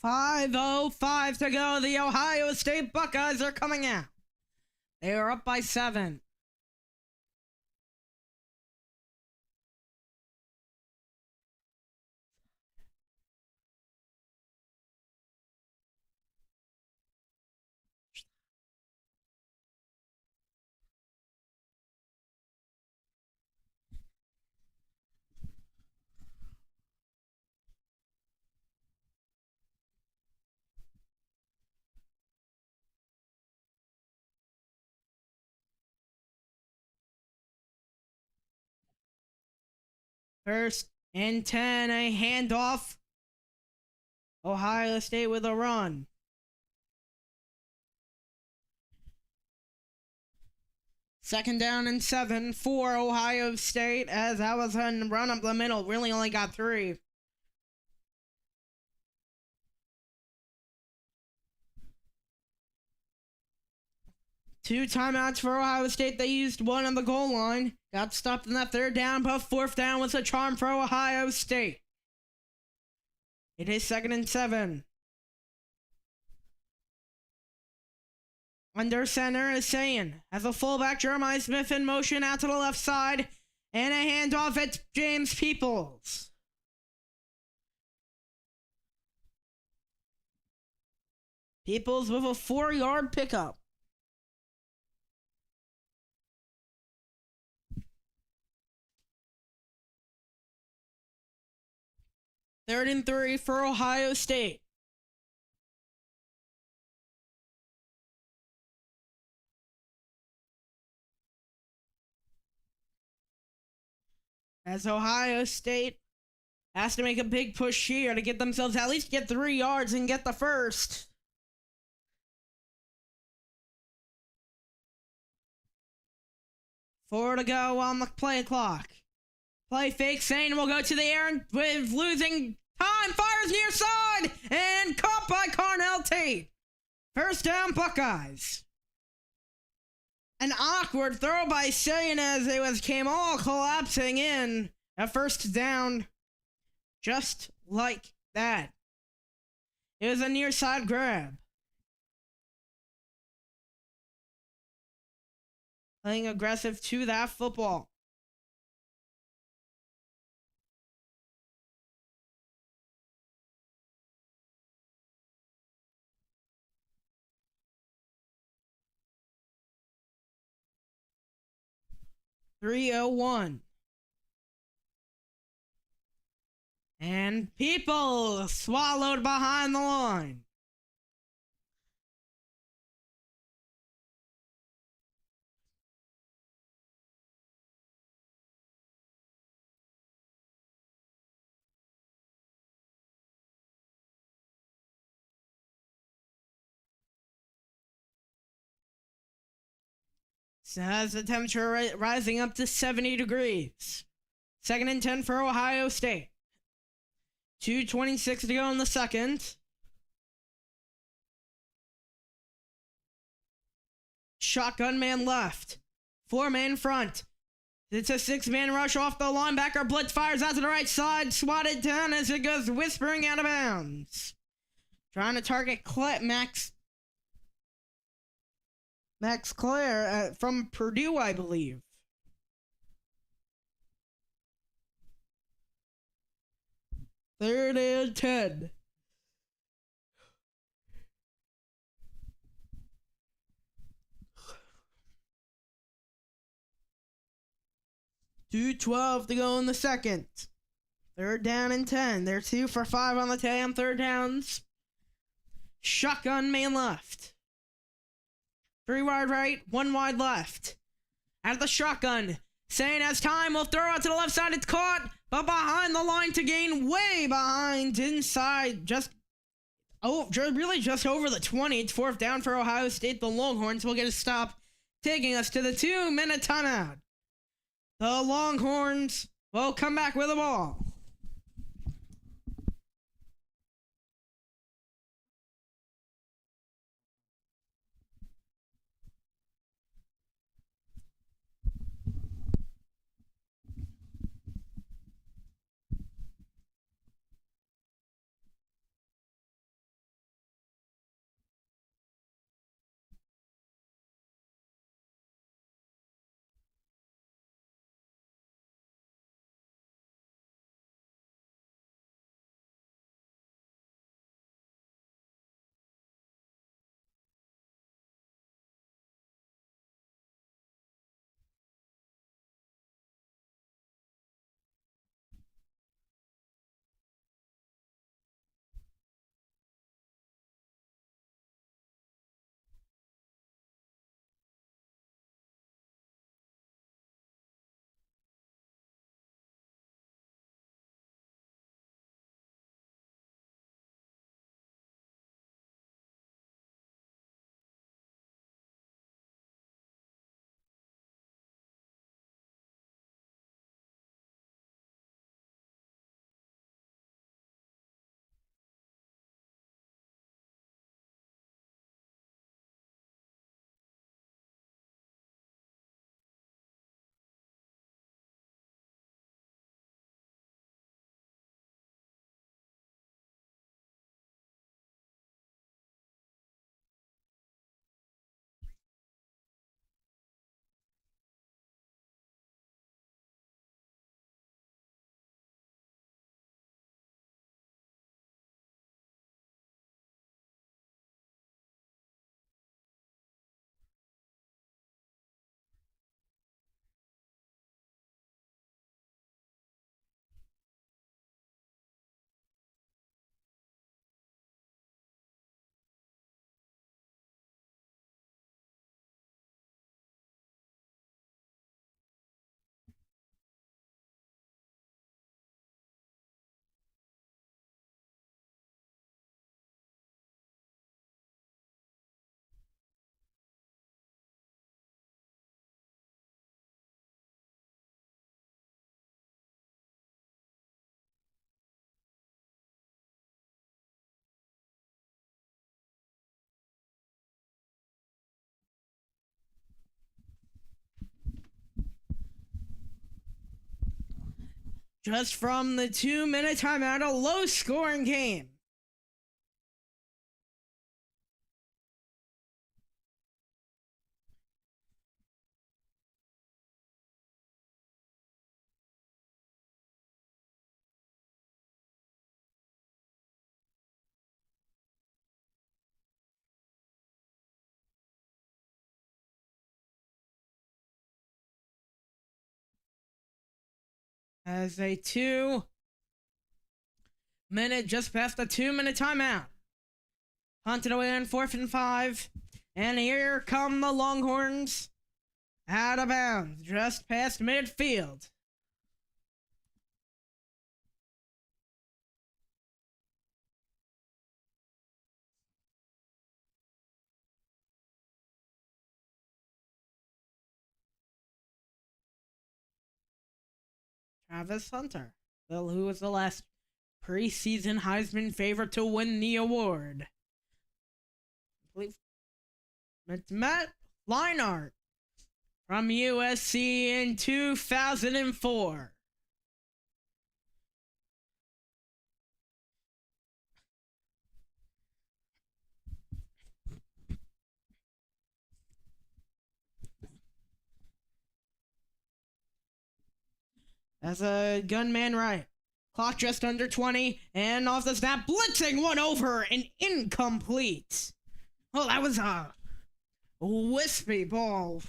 .505 to go. The Ohio State Buckeyes are coming out. They are up by 7. First and 10, a handoff. Ohio State with a run. Second down and 7 for Ohio State, as that was a run up the middle. Really only got 3. Two timeouts for Ohio State. They used one on the goal line. Got stopped in that third down, but fourth down was a charm for Ohio State. It is second and 7. Under center is Sayin. As a fullback, Jeremiah Smith in motion out to the left side. And a handoff at James Peoples. Peoples with a 4-yard pickup. Third and 3 for Ohio State. As Ohio State has to make a big push here to get themselves at least get 3 yards and get the first. Four to go on the play clock. Play fake, Sayin will go to the air with losing time. Fires near side and caught by Carnell Tate. First down, Buckeyes. An awkward throw by Sayin as it came all collapsing in. A first down, just like that. It was a near side grab. Playing aggressive to that football. .301. And people swallowed behind the line. So has the temperature rising up to 70 degrees. Second and 10 for Ohio State. 2:26 to go in the second. Shotgun man left. 4-man front. It's a 6-man rush off the linebacker. Blitz fires out to the right side. Swatted down as it goes whispering out of bounds. Trying to target Max Clare from Purdue, I believe. Third and 10. .212 to go in the second. Third down and 10. They're 2 for 5 on the day on third downs. Shotgun man left. 3 wide right, 1 wide left. Out of the shotgun. Sayin has time, will throw out to the left side. It's caught, but behind the line to gain, way behind, inside, just over the 20. It's fourth down for Ohio State. The Longhorns will get a stop, taking us to the 2-minute timeout. The Longhorns will come back with the ball. just from the 2-minute timeout, a low-scoring game. As a 2-minute, just past the 2-minute timeout. Punted away on 4th and 5. And here come the Longhorns. Out of bounds, just past midfield. Travis Hunter, who was the last preseason Heisman favorite to win the award. It's Matt Leinart from USC in 2004. As a gunman right. Clock just under 20, and off the snap, blitzing one over and incomplete. Oh, that was a wispy ball.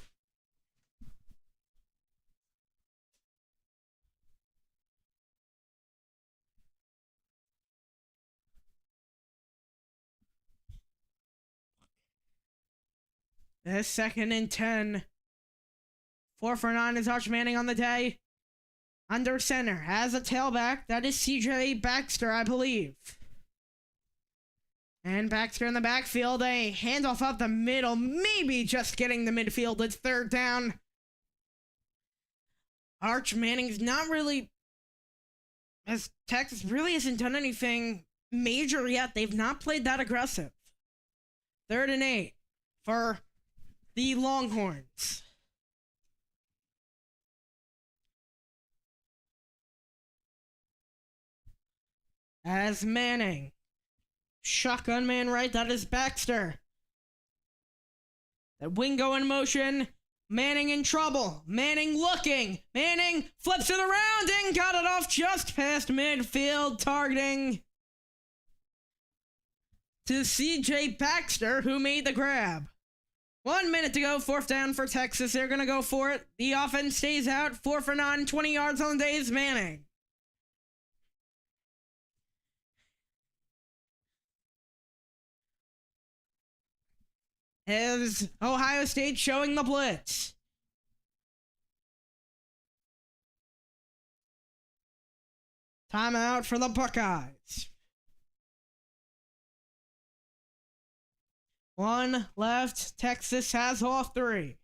This 2nd and 10. 4 for 9 is Arch Manning on the day. Under center, has a tailback. That is CJ Baxter, I believe. And Baxter in the backfield, a handoff up the middle, maybe just getting the midfield. It's 3rd down. Arch Manning's not really, as Texas really hasn't done anything major yet. They've not played that aggressive. 3rd and 8 for the Longhorns. As Manning, shotgun man right, that is Baxter. That Wingo in motion, Manning in trouble, Manning looking, Manning flips it around and got it off just past midfield, targeting to CJ Baxter, who made the grab. 1 minute to go, 4th down for Texas. They're gonna go for it. The offense stays out, 4 for 9, 20 yards on the day is Manning. Is Ohio State showing the blitz. Timeout for the Buckeyes. 1 left. Texas has all 3.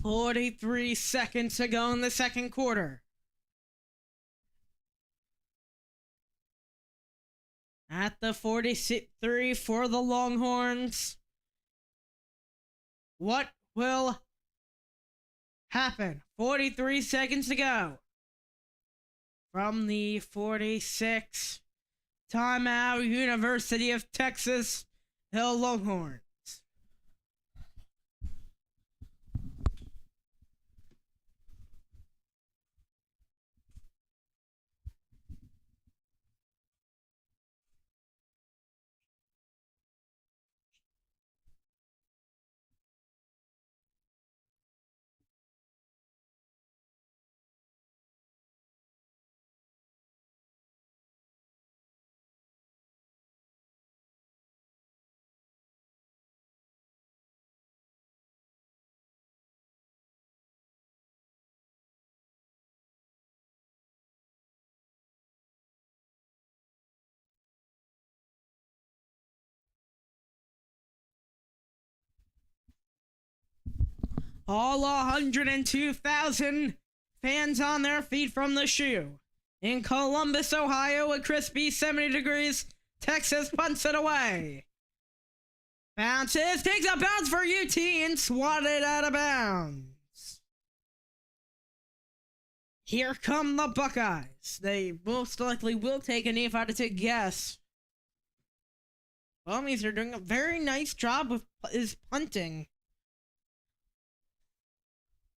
.43 seconds to go in the 2nd quarter. At the 43 for the Longhorns. What will happen? 43 seconds to go. From the 46. Timeout, University of Texas, the Longhorns. All 102,000 fans on their feet from the shoe. In Columbus, Ohio, a crispy 70 degrees, Texas punts it away. Bounces, takes a bounce for UT and swatted out of bounds. Here come the Buckeyes. They most likely will take a knee if I had to take a guess. Bummies are doing a very nice job with his punting.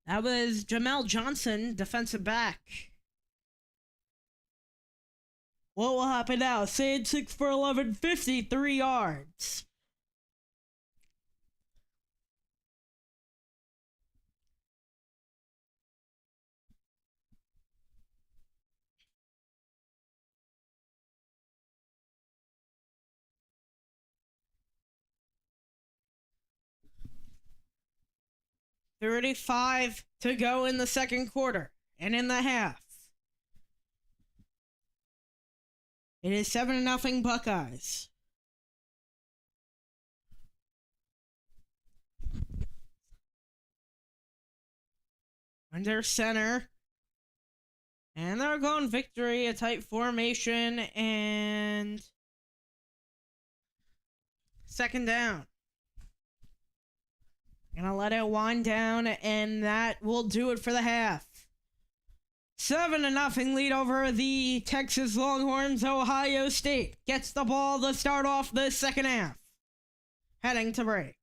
That was Jamel Johnson, defensive back. What will happen now? Sand 6 for 11, 53 yards. .35 to go in the second quarter and in the half. It is 7-0 Buckeyes. Under center. And they're going victory, a tight formation, and second down. Gonna let it wind down, and that will do it for the half. 7-0 lead over the Texas Longhorns. Ohio State gets the ball to start off the second half. Heading to break.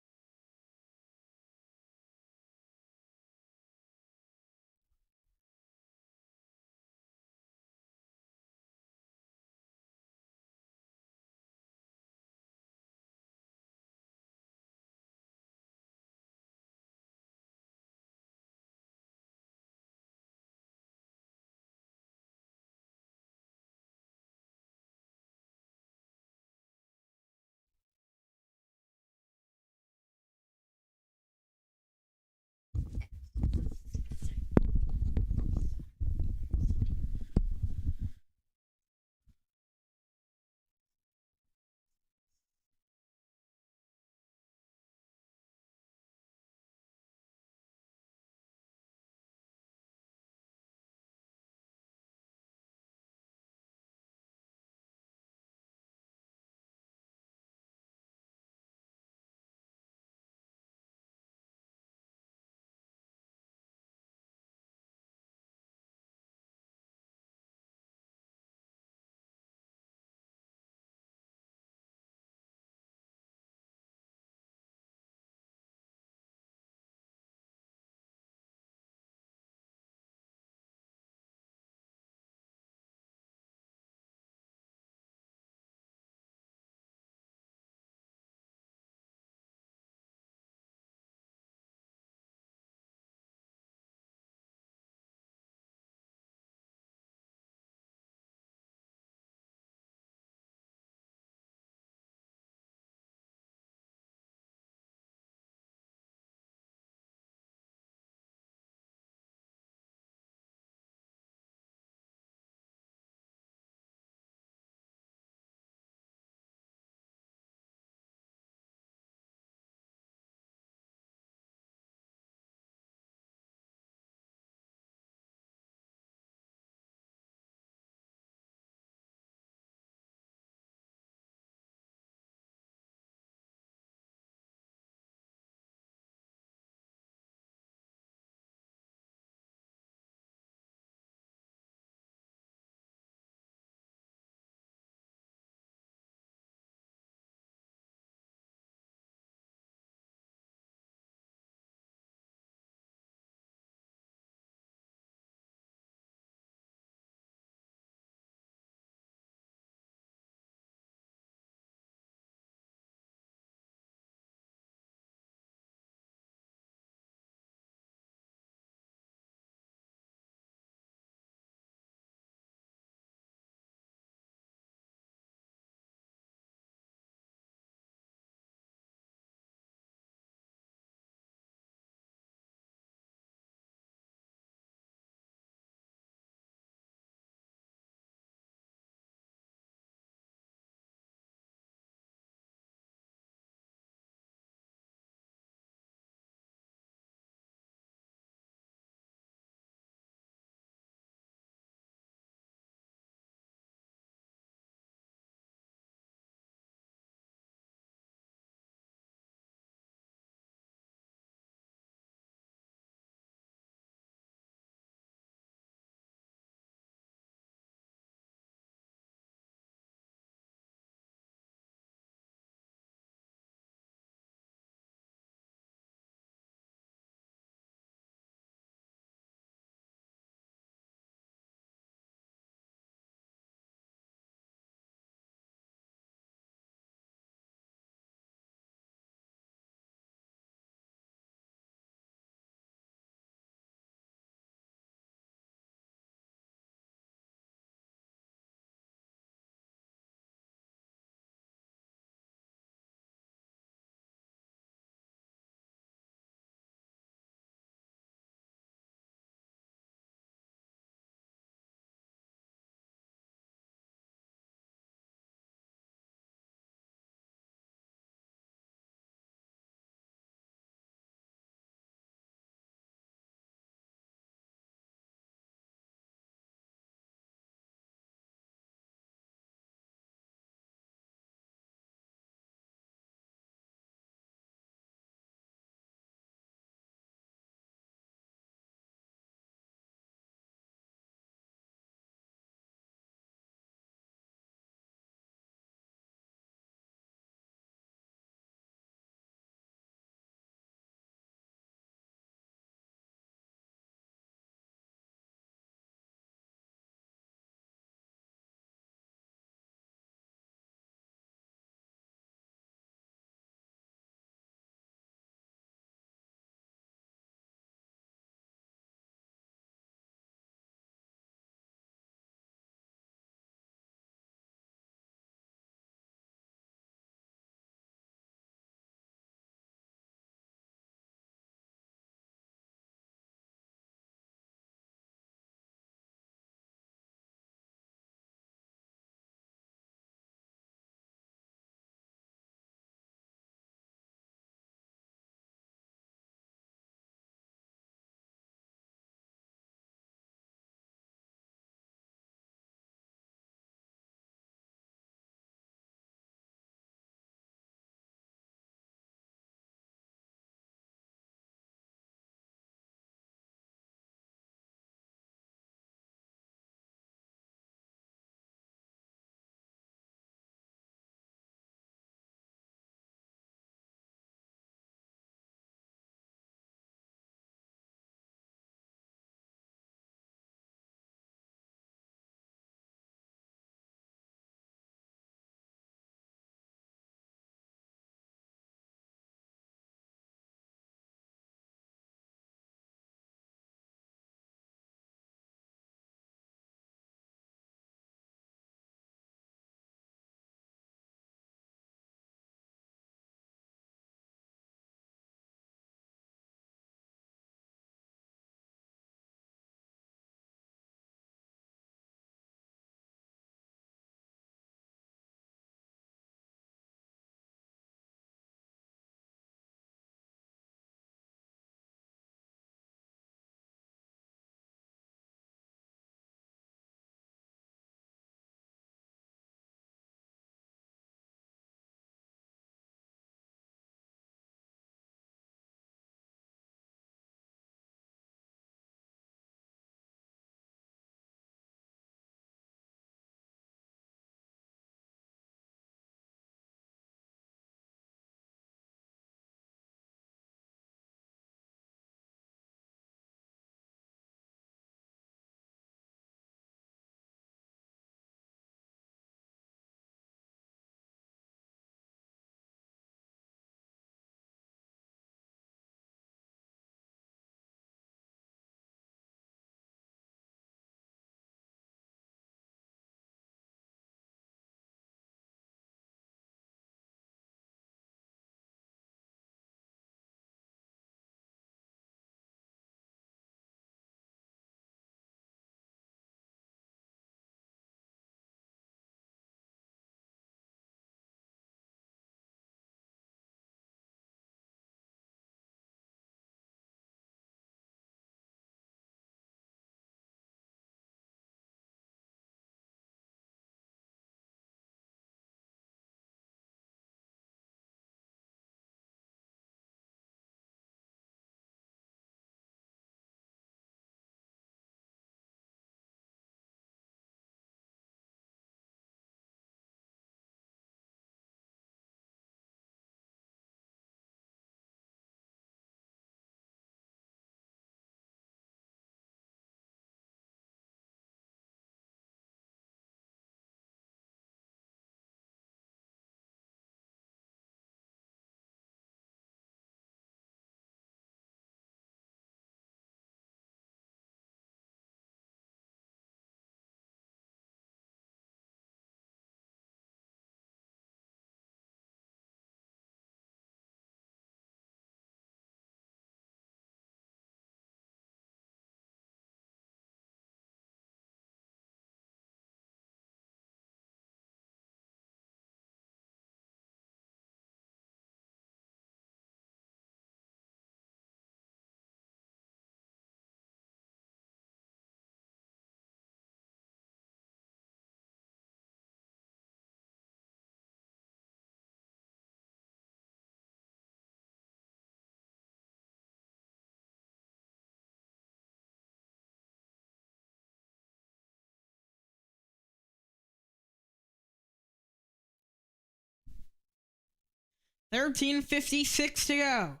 13:56 to go.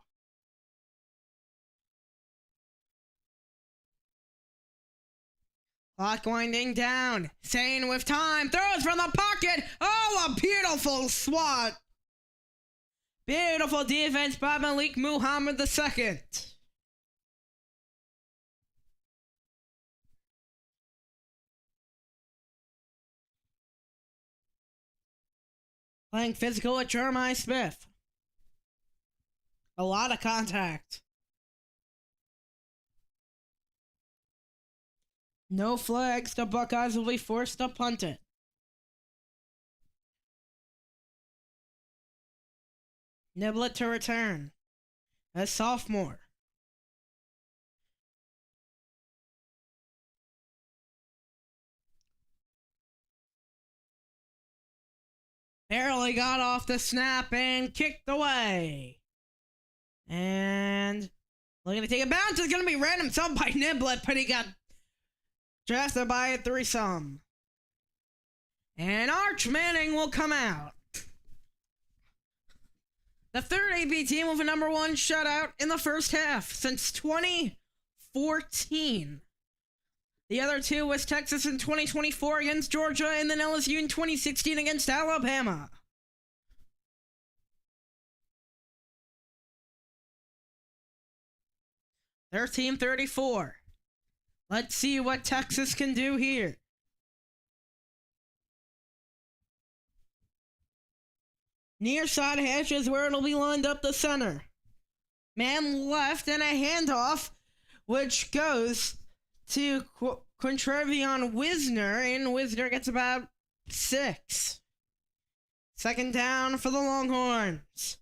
Clock winding down. Sane with time. Throws from the pocket. Oh, a beautiful swat. Beautiful defense by Malik Muhammad II. Playing physical with Jeremiah Smith. A lot of contact. No flags. The Buckeyes will be forced to punt it. Niblett to return. A sophomore. Barely got off the snap and kicked away. And looking to take a bounce. It's going to be random sub by Niblett, but he got drafted by a threesome. And Arch Manning will come out. The third AB team with a #1 shutout in the first half since 2014. The other two was Texas in 2024 against Georgia, and then LSU in 2016 against Alabama. Their team 34. Let's see what Texas can do here. Near side hash is where it'll be lined up the center. Man left and a handoff, which goes to Quintrevion Wisner, and Wisner gets about 6. Second down for the Longhorns.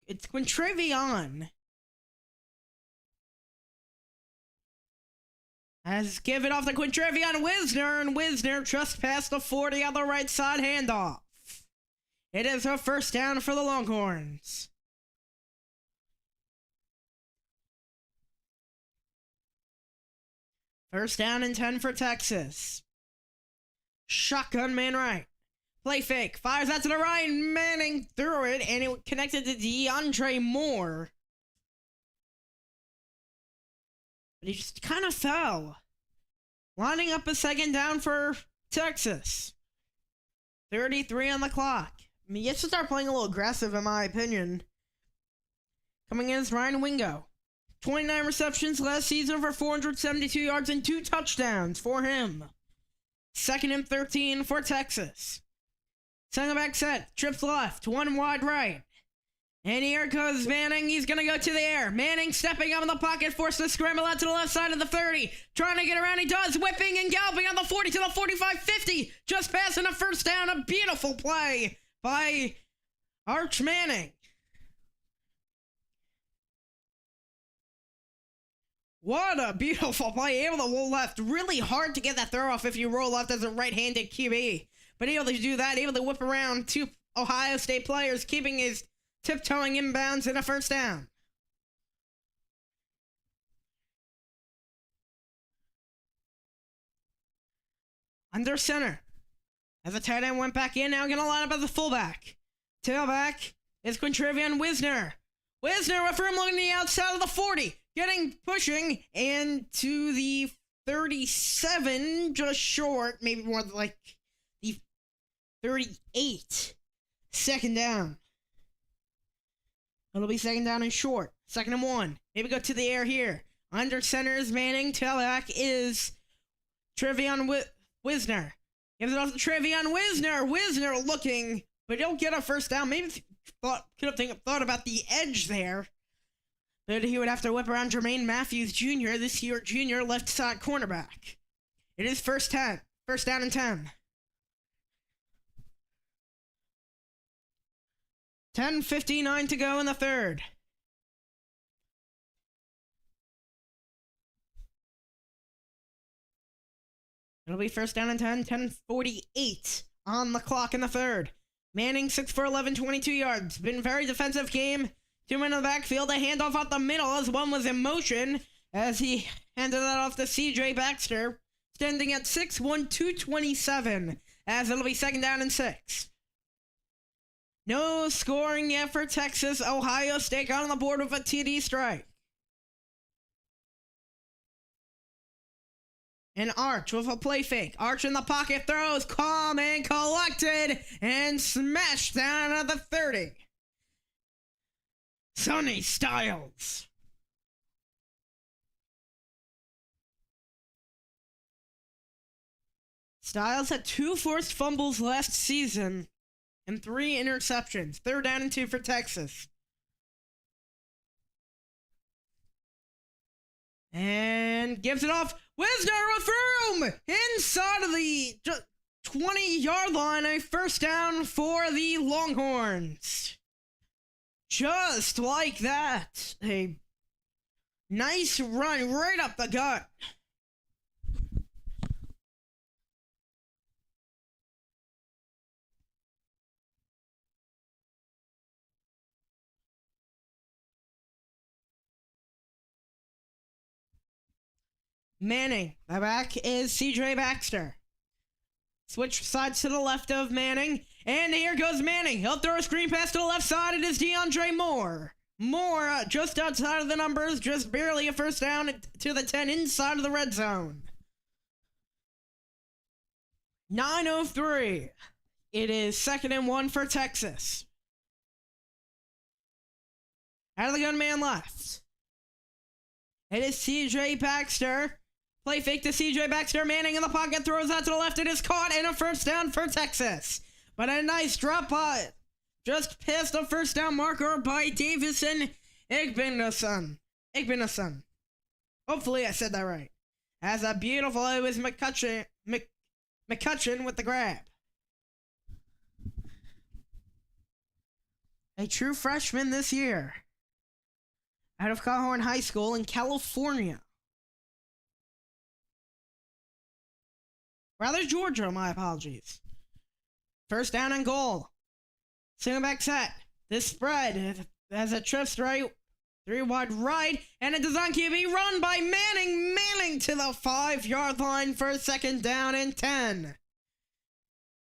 It's Quintrevion. As give it off to Quintrevion Wisner, and Wisner just past the 40 on the right side handoff. It is a first down for the Longhorns. First down and 10 for Texas. Shotgun man right. Play fake. Fires out to the right. Manning threw it, and it connected to DeAndre Moore. But he just kind of fell. Lining up a second down for Texas. 33 on the clock. I mean, he has to start playing a little aggressive, in my opinion. Coming in is Ryan Wingo. 29 receptions last season for 472 yards and 2 touchdowns for him. Second and 13 for Texas. Second back set. Trips left. 1 wide right. And here goes Manning. He's going to go to the air. Manning stepping up in the pocket, forced to scramble out to the left side of the 30. Trying to get around. He does. Whipping and galloping on the 40 to the 45-50. Just passing a first down. A beautiful play by Arch Manning. What a beautiful play. Able to roll left. Really hard to get that throw off if you roll left as a right-handed QB. But able to do that. Able to whip around 2 Ohio State players, keeping his tiptoeing inbounds in a first down. Under center. As the tight end went back in, now going to line up as a fullback. Tailback is Quintrevion Wisner. Wisner with room looking to the outside of the 40. Pushing, and to the 37, just short, maybe more like the 38. Second down. It'll be second down and short. Second and 1. Maybe go to the air here. Under center is Manning. Tailback is Trevion Wisner. Gives it off to Trevion Wisner. Wisner looking, but he'll get a first down. Maybe could have thought about the edge there. But he would have to whip around Jermaine Matthews Jr., this year junior left side cornerback. It is first down and 10. 10:59 to go in the third. It'll be first down and 10, 10:48 on the clock in the third. Manning 6 for 11, 22 yards. Been a very defensive game. 2 men in the backfield, a handoff out the middle as one was in motion as he handed that off to CJ Baxter, standing at 6'1", 227. as it'll be second down and 6. No scoring yet for Texas. Ohio State got on the board with a TD strike. And Arch with a play fake. Arch in the pocket, throws, calm and collected, and smashed down at the 30. Sonny Styles. Styles had 2 forced fumbles last season and 3 interceptions. 3rd down and 2 for Texas. And gives it off. Wisner with room inside of the 20-yard line. A 1st down for the Longhorns. Just like that. A nice run right up the gut. Manning. The back is CJ Baxter. Switch sides to the left of Manning. And here goes Manning. He'll throw a screen pass to the left side. It is DeAndre Moore. Moore just outside of the numbers. Just barely a 1st down to the 10 inside of the red zone. 9:03. It is 2nd and 1 for Texas. Out of the gun man left. It is CJ Baxter. Play fake to CJ Baxter. Manning in the pocket, throws out to the left. It is caught and a 1st down for Texas. But a nice drop punt. Just past the 1st down marker by Davison Igbenison. Hopefully I said that right. As a beautiful, it was McCutcheon with the grab. A true freshman this year. Out of Calhoun High School in California. Rather, Georgia, my apologies. 1st down and goal. Single back set. This spread has a trip straight. 3 wide right. And a design QB run by Manning. Manning to the 5-yard line for 2nd down and 10.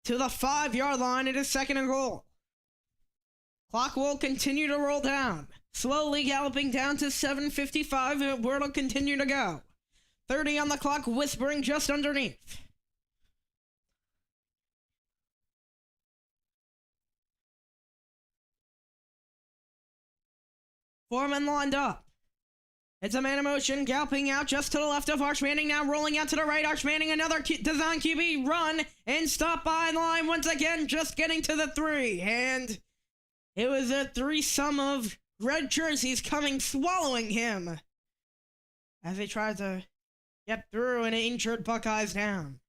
To the 5-yard line, it is 2nd and goal. Clock will continue to roll down. Slowly galloping down to 7:55, where it'll continue to go. 30 on the clock, whispering just underneath. Foreman lined up. It's a man in motion, galloping out just to the left of Arch Manning, now rolling out to the right. Arch Manning, another design QB run, and stop by the line once again, just getting to the 3. And it was a threesome of red jerseys coming, swallowing him as he tried to get through an injured Buckeyes down.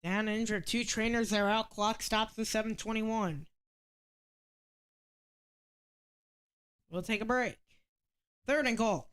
Down and injured. 2 trainers are out. Clock stops at 7:21. We'll take a break. 3rd and goal.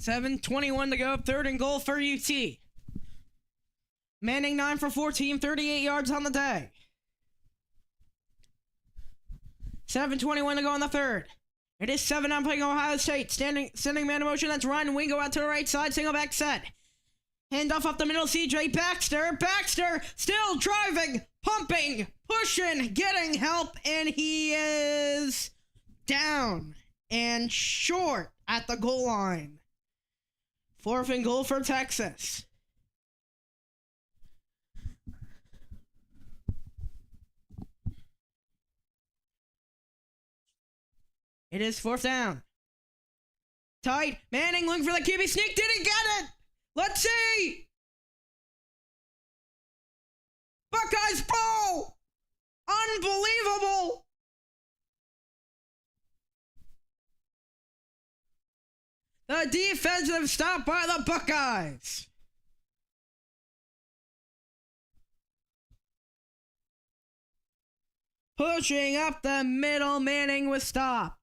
7:21 to go, 3rd and goal for UT. Manning 9 for 14, 38 yards on the day. 7:21 to go in the 3rd. It is 7-9 playing Ohio State. Sending man in motion. That's Ryan Wingo out to the right side. Single back set. Handoff up the middle. CJ Baxter. Baxter still driving, pumping, pushing, getting help, and he is down and short at the goal line. 4th and goal for Texas. It is 4th down. Tight. Manning looking for the QB sneak. Didn't get it. Let's see. Buckeyes ball. Unbelievable. The defensive stop by the Buckeyes. Pushing up the middle. Manning was stopped.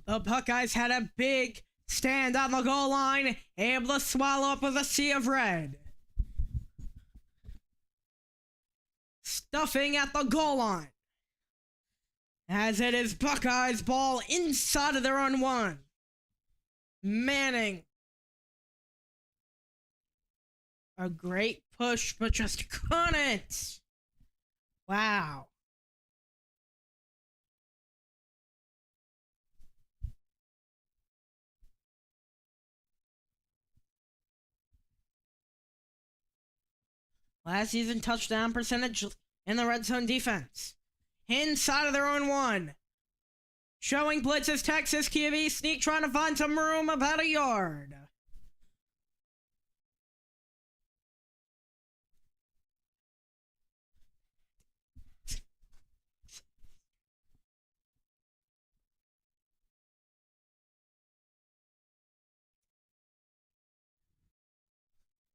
The Buckeyes had a big stand on the goal line, able to swallow up with a sea of red. Stuffing at the goal line. As it is Buckeyes ball inside of their own 1. Manning. A great push, but just couldn't. Wow. Last season touchdown percentage in the red zone defense. Inside of their own 1. Showing blitzes, Texas QB sneak trying to find some room about a yard.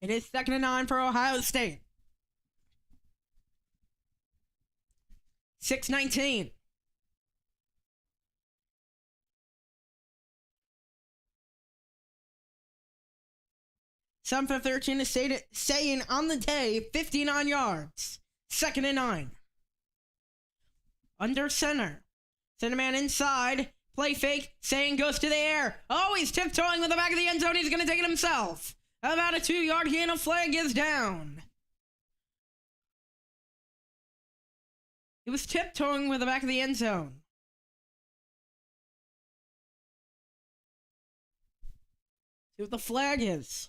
It is 2nd and 9 for Ohio State. 6:19. Some for 13 is staying on the day, 59 yards. 2nd and 9. Under center. Center man inside. Play fake. Saying goes to the air. Oh, he's tiptoeing with the back of the end zone. He's going to take it himself. About a 2-yard gain. A flag is down. He was tiptoeing with the back of the end zone. See what the flag is.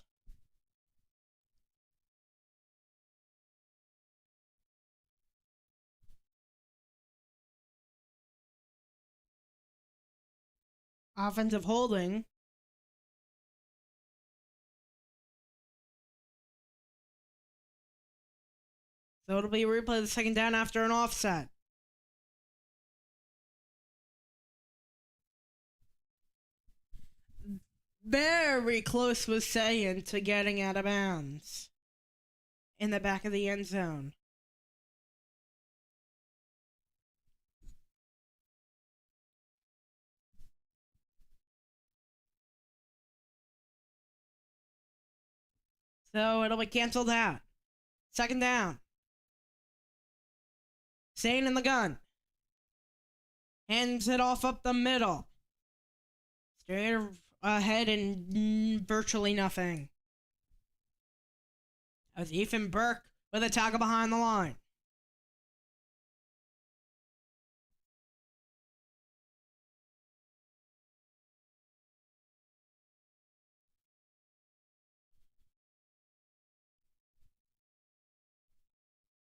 Offensive holding. So it'll be a replay of the 2nd down after an offset. Very close was saying to getting out of bounds. In the back of the end zone. So it'll be canceled out. 2nd down. Sane in the gun. Hands it off up the middle. Straight ahead and virtually nothing. That was Ethan Burke with a tackle behind the line.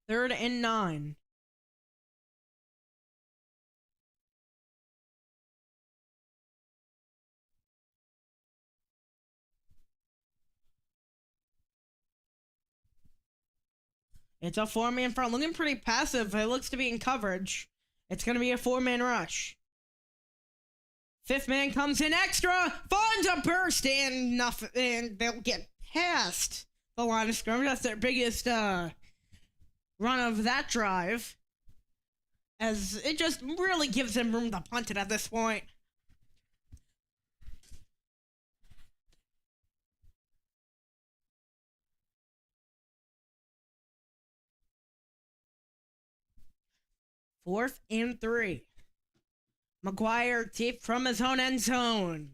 Third and 9. It's a 4-man front. Looking pretty passive. It looks to be in coverage. It's going to be a 4-man rush. 5th man comes in extra. Finds a burst and nothing. And they'll get past the line of scrimmage. That's their biggest run of that drive. As it just really gives them room to punt it at this point. Fourth and 3. McGuire deep from his own end zone.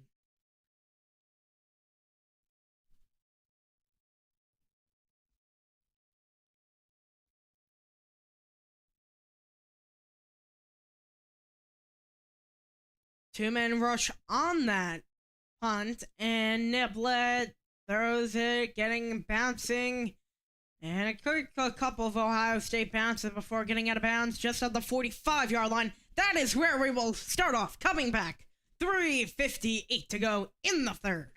Two-man rush on that punt, and Niblett throws it, bouncing, and a couple of Ohio State bounces before getting out of bounds just at the 45-yard line. That is where we will start off. Coming back, 3:58 to go in the 3rd.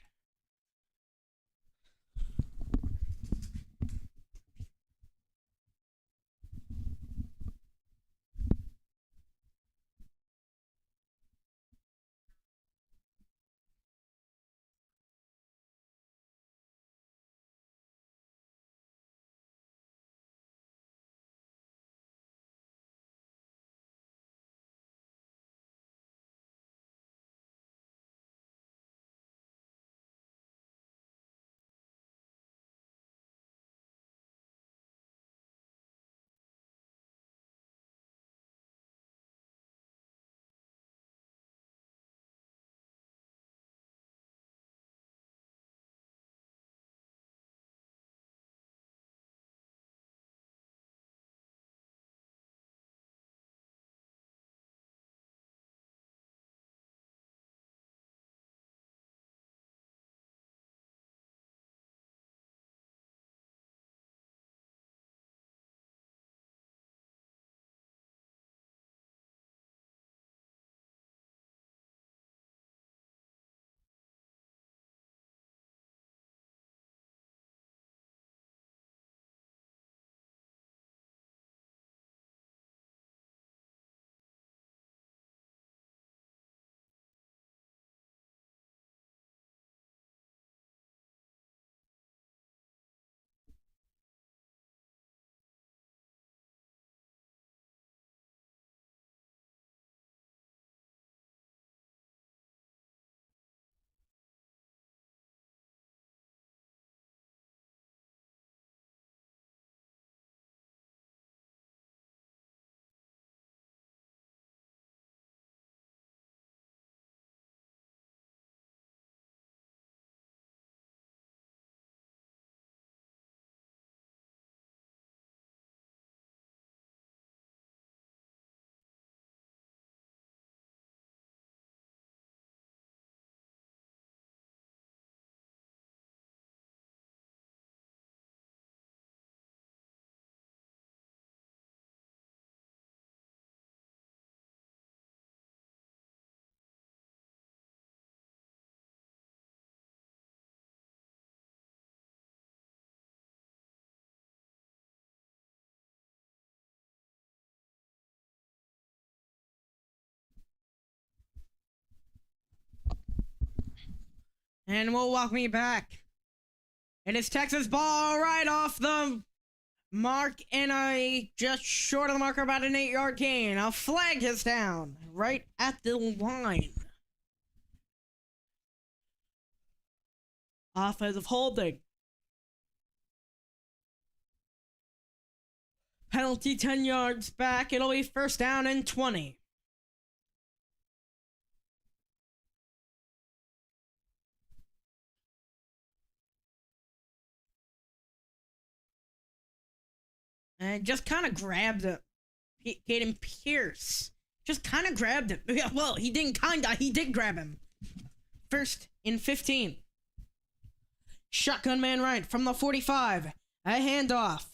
And we'll welcome you back. It is Texas ball right off the mark in a just short of the marker, about an 8-yard gain. A flag is down right at the line. Offensive holding. Penalty 10 yards back. It'll be first down and 20. And just kind of grabbed it. Caden Pierce just kind of grabbed him. Well, he didn't he did grab him. First and 15. Shotgun man right from the 45. A handoff.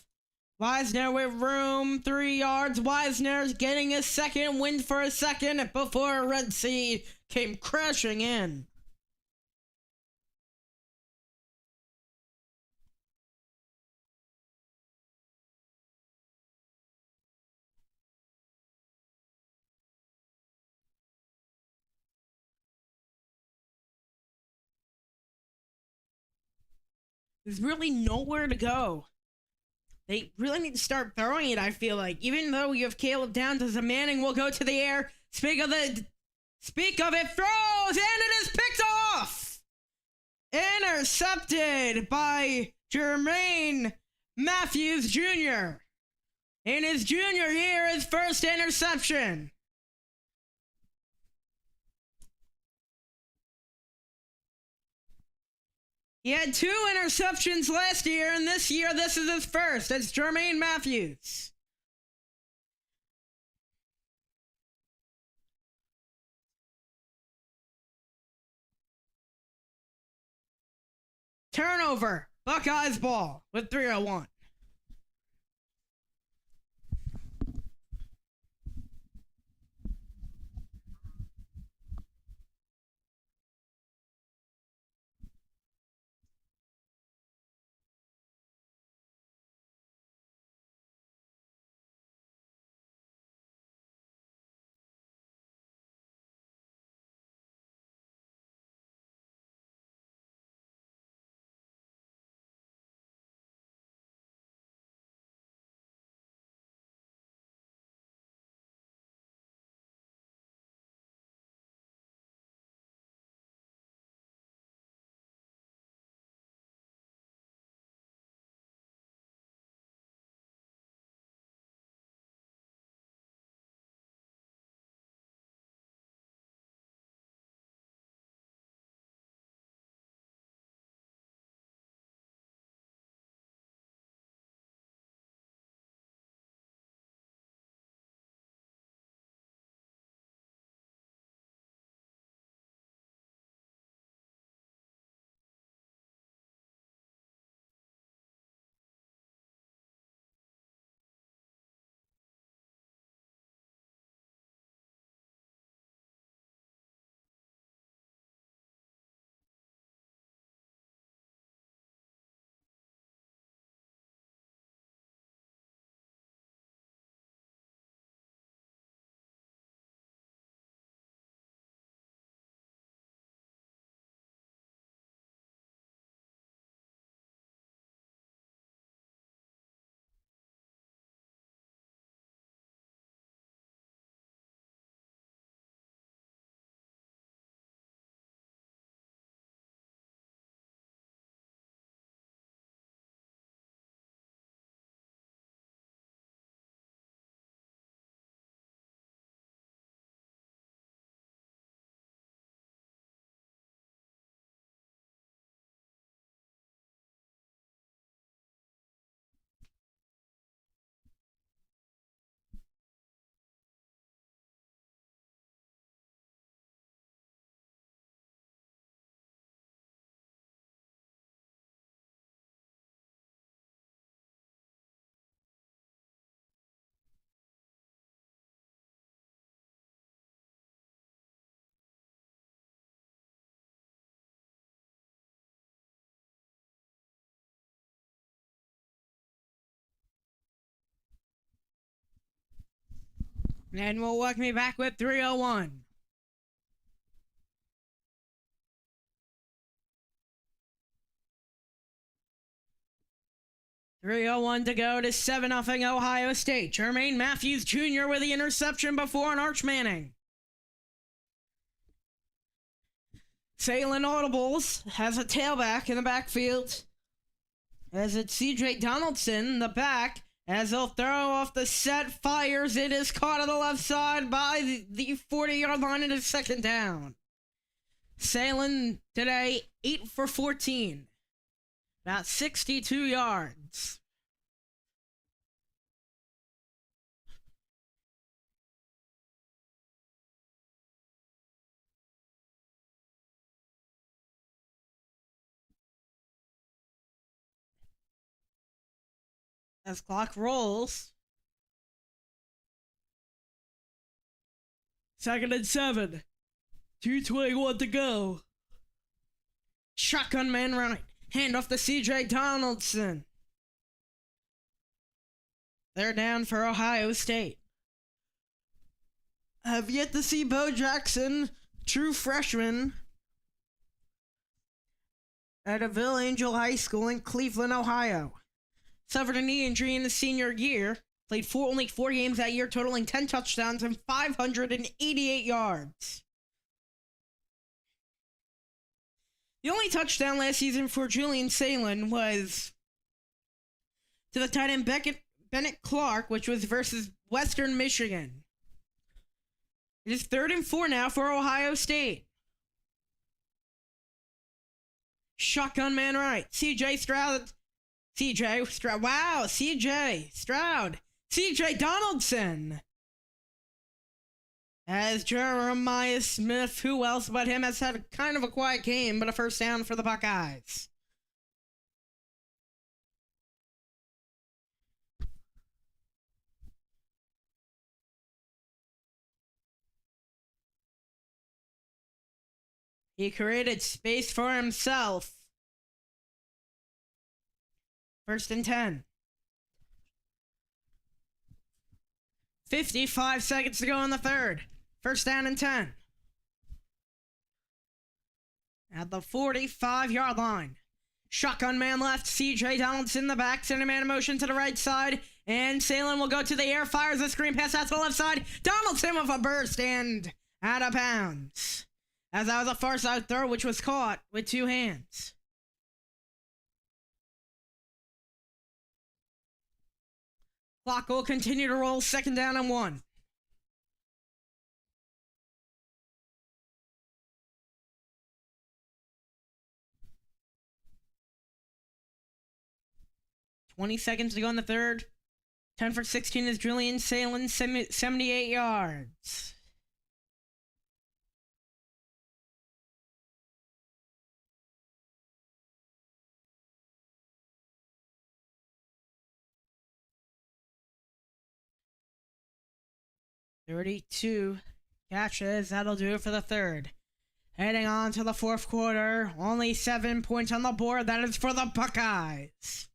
Wisner with room, 3 yards. Wisner's getting a second wind for a second before Red Sea came crashing in. There's really nowhere to go. They really need to start throwing it, I feel like. Even though you have Caleb down, does a Manning will go to the air. Speak of it, throws, and it is picked off! Intercepted by Jermaine Matthews Jr. In his junior year, his first interception. He had 2 interceptions last year, and this year, this is his first. It's Jermaine Matthews. Turnover. Buckeyes ball with 3:01. And we'll welcome me back with 3:01. 3:01 to go to 7-0 Ohio State. Jermaine Matthews Jr. with the interception before an Arch Manning. Salem Audibles has a tailback in the backfield. As it's C.J. Donaldson, the back, as he'll throw off the set, fires. It is caught on the left side by the 40-yard line and is second down. Salem today, 8 for 14. About 62 yards. As clock rolls. 2nd and 7. 2:21 to go. Shotgun man right. Hand off to C.J. Donaldson. They're down for Ohio State. Have yet to see Bo Jackson, true freshman, at Ville Angel High School in Cleveland, Ohio. Suffered a knee injury in his senior year. Played only 4 games that year, totaling 10 touchdowns and 588 yards. The only touchdown last season for Julian Salem was to the tight end Bennett Clark, which was versus Western Michigan. It is 3rd and 4 now for Ohio State. Shotgun man right. C.J. Stroud. Wow, C.J. Stroud. C.J. Donaldson. As Jeremiah Smith, who else but him, has had kind of a quiet game, but a first down for the Buckeyes. He created space for himself. 1st and 10. 55 seconds to go in the 3rd. 1st down and 10. At the 45-yard line. Shotgun man left. C.J. Donaldson in the back. Center man in motion to the right side. And Salem will go to the air. Fires a screen pass out to the left side. Donaldson with a burst and out of bounds. As that was a far side throw, which was caught with 2 hands. Clock will continue to roll. 2nd down and 1. $20 to go in the 3rd. 10 for 16 is Julian Salem, 78 yards. $32 catches. That'll do it for the 3rd. Heading on to the 4th quarter. Only 7 points on the board. That is for the Buckeyes.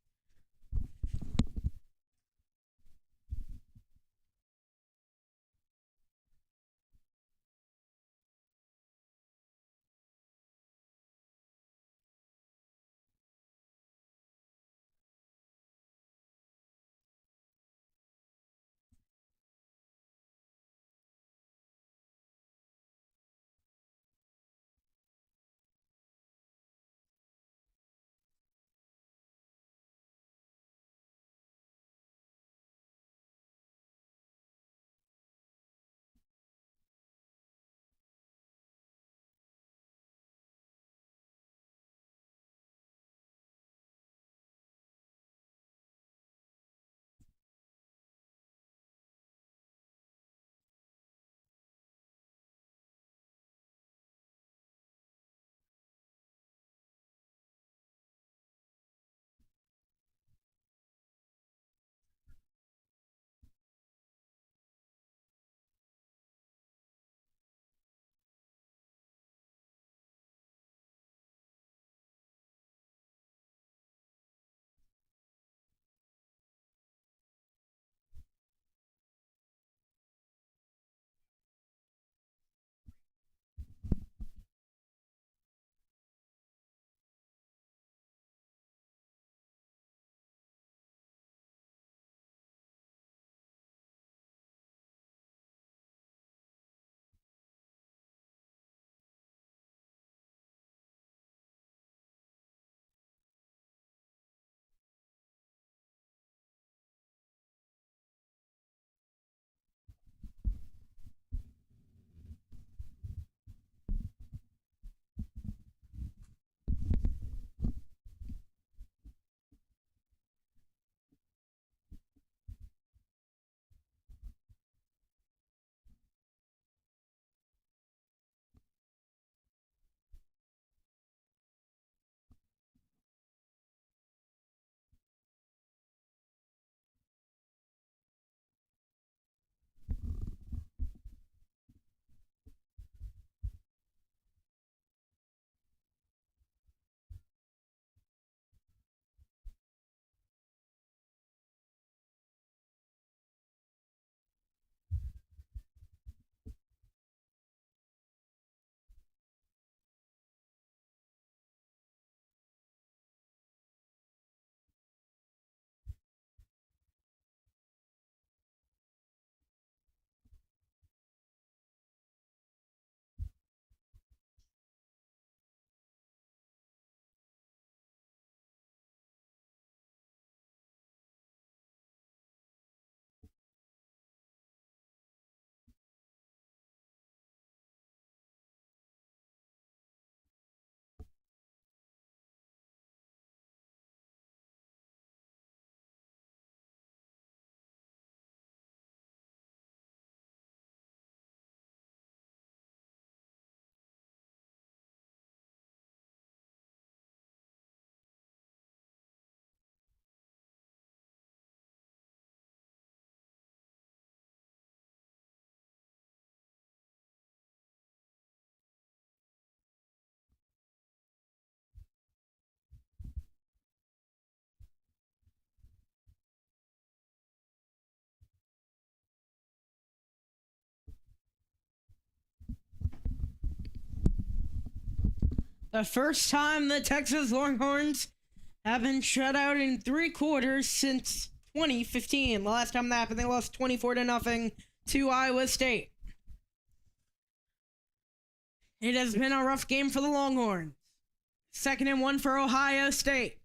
The first time the Texas Longhorns have been shut out in 3 quarters since 2015. The last time that happened, they lost 24-0 to Iowa State. It has been a rough game for the Longhorns. 2nd and 1 for Ohio State.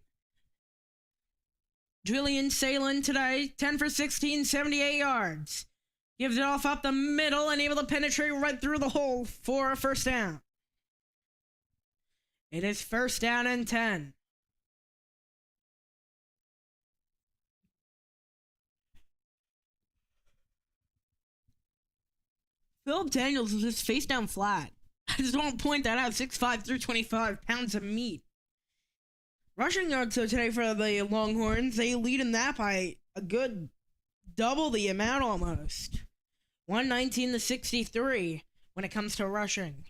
Julian Salen today, 10 for 16, 78 yards. Gives it off up the middle and able to penetrate right through the hole for a first down. It is 1st down and 10. Philip Daniels was just face down flat. I just want to point that out. 6'5", 325 pounds of meat. Rushing yards so today for the Longhorns, they lead in that by a good double the amount almost. 119 to 63 when it comes to rushing.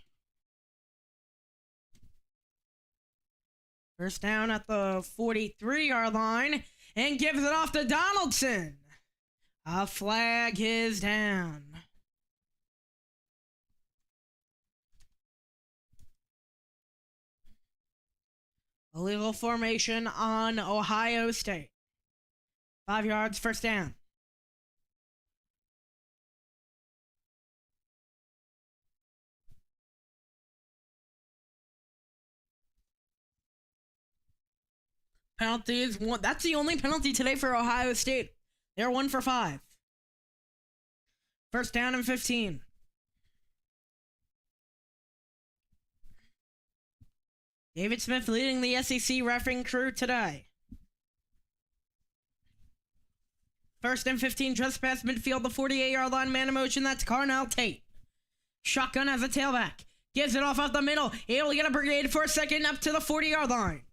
First down at the 43-yard line and gives it off to Donaldson. A flag is down. Illegal formation on Ohio State. 5 yards, first down. Penalty is 1. That's the only penalty today for Ohio State. They're 1 for 5. First down and 15. David Smith leading the SEC refereeing crew today. 1st and 15, just past midfield, the 48-yard line, man in motion. That's Carnell Tate. Shotgun as a tailback. Gives it off the middle. Able to get a brigade for a second up to the 40-yard line.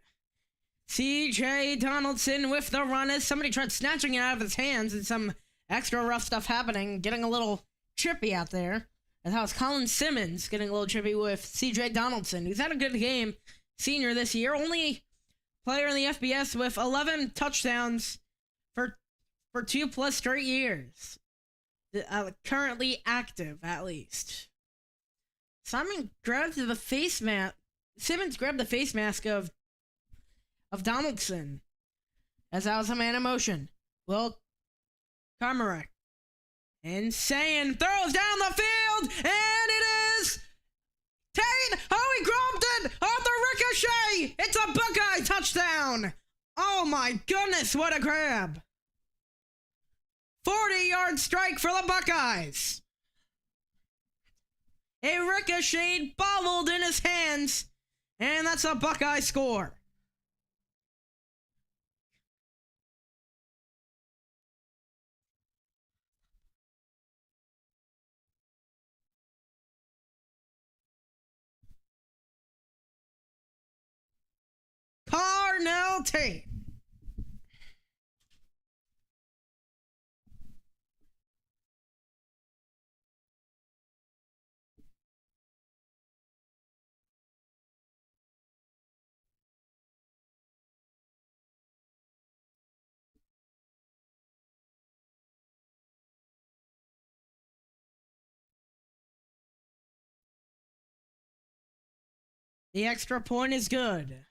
C.J. Donaldson with the run as somebody tried snatching it out of his hands and some extra rough stuff happening. Getting a little trippy out there. And that was Colin Simmons getting a little trippy with C.J. Donaldson, who's had a good game. Senior this year. Only player in the FBS with 11 touchdowns for 2+ straight years. Currently active, at least. Simmons grabbed the face mask of Donaldson as that was a man in motion. Will Carmerick insane throws down the field, and it is Tate. Oh, he grabbed it on the ricochet. It's a Buckeye touchdown. Oh my goodness, what a grab. 40-yard strike for the Buckeyes. A ricochet bobbled in his hands, and that's a Buckeye score. Carnell Tate. The extra point is good.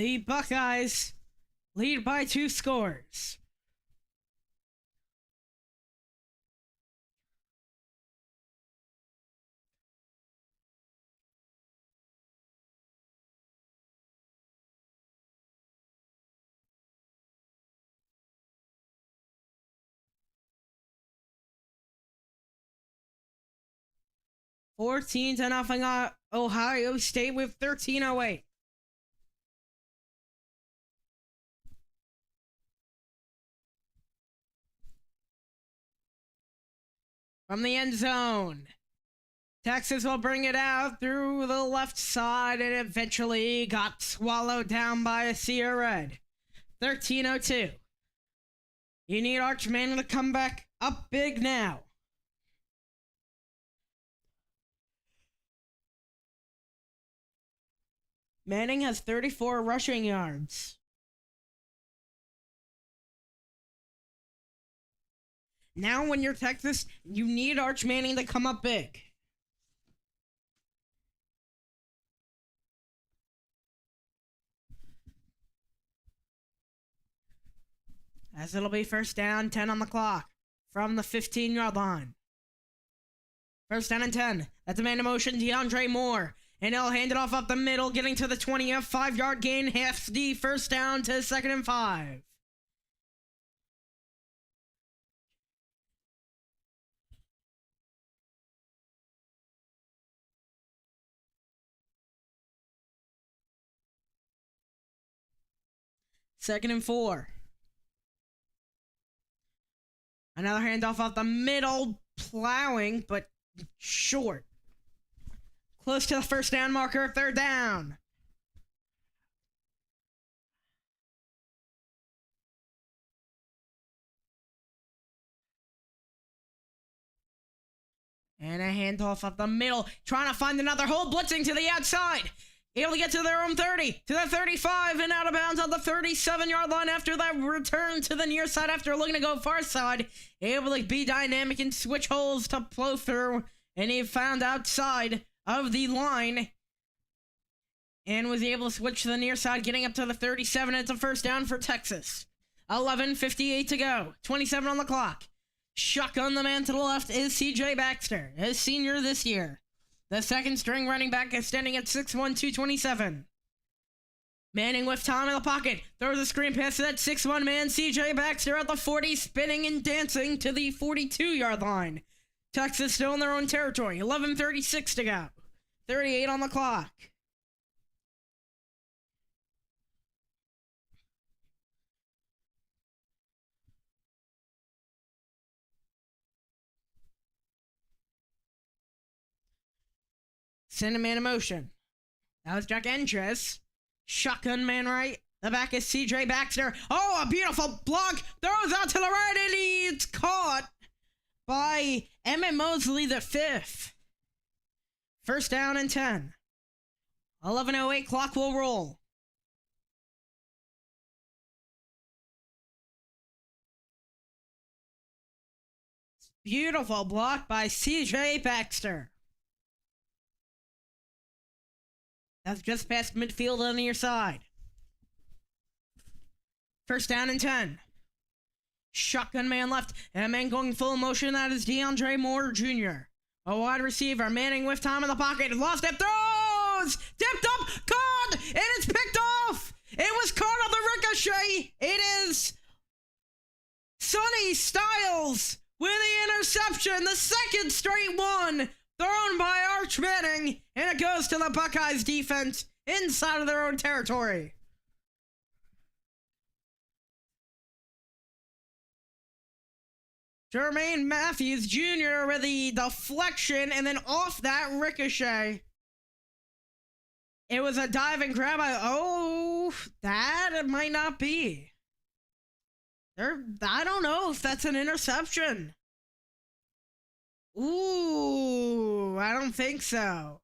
The Buckeyes lead by 2 scores. $14-0 Ohio State with 13:08. From the end zone, Texas will bring it out through the left side and eventually got swallowed down by a sea of red. 13:02. You need Arch Manning to come back up big now. Manning has 34 rushing yards. Now when you're Texas, you need Arch Manning to come up big. As it'll be first down, 10 on the clock from the 15-yard line. First down and 10. That's a man in motion, DeAndre Moore. And he'll hand it off up the middle, getting to the 20, a 5-yard gain, half the first down to 2nd and 5. Second and 4. Another handoff off the middle, plowing, but short. Close to the first down marker, 3rd down. And a handoff up the middle, trying to find another hole, blitzing to the outside. Able to get to their own 30, to the 35, and out of bounds on the 37-yard line after that return to the near side after looking to go far side. Able to be dynamic and switch holes to flow through, and he found outside of the line and was able to switch to the near side, getting up to the 37. It's a first down for Texas. 11:58 to go, 27 on the clock. Shotgun, the man to the left is C.J. Baxter, a senior this year. The second string running back is standing at 6'1", 227. Manning with time in the pocket. Throws a screen pass to that 6'1" man, C.J. Baxter at the 40, spinning and dancing to the 42-yard line. Texas still in their own territory. 11:36 to go. 38 on the clock. Send a man in motion. That was Jack Andres. Shotgun man right. The back is C.J. Baxter. Oh, a beautiful block. Throws out to the right, and it's caught by Emmett Mosley, the 5th. First down and 10. 11:08, clock will roll. Beautiful block by C.J. Baxter. That's just past midfield on the near side. First down and 10. Shotgun man left. And a man going full motion. That is DeAndre Moore Jr. A wide receiver. Manning with time in the pocket. Lost it. Throws! Tipped up. Caught! And it's picked off! It was caught on the ricochet. It is Sonny Styles with the interception. The second straight one. Thrown by Arch Manning, and it goes to the Buckeyes defense inside of their own territory. Jermaine Matthews Jr. with the deflection, and then off that ricochet. It was a dive and grab. That it might not be. I don't know if that's an interception. Ooh, I don't think so.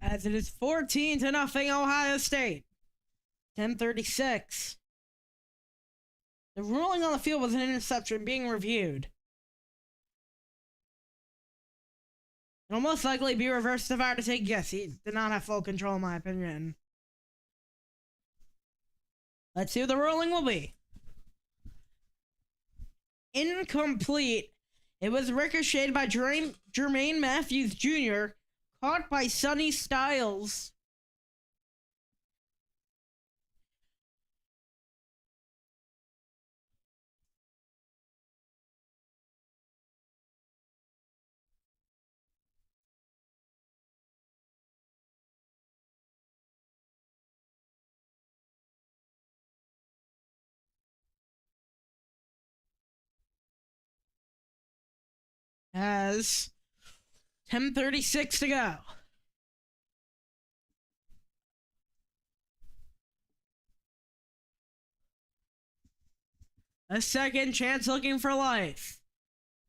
As it is 14-0 Ohio State. 10:36. The ruling on the field was an interception being reviewed. It'll most likely be reversed if I were to take a guess. He did not have full control, in my opinion. Let's see what the ruling will be. Incomplete. It was ricocheted by Jermaine Matthews Jr., caught by Sonny Styles. As 10:36 to go. A second chance looking for life.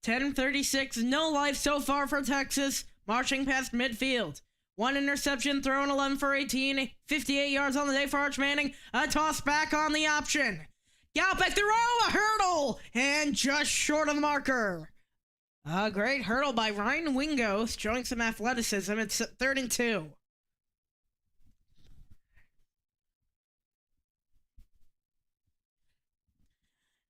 10:36, no life so far for Texas, marching past midfield. One interception thrown, 11 for 18, 58 yards on the day for Arch Manning. A toss back on the option. Galbeck throw, a hurdle, and just short of the marker. A great hurdle by Ryan Wingo, showing some athleticism. It's 3rd and 2.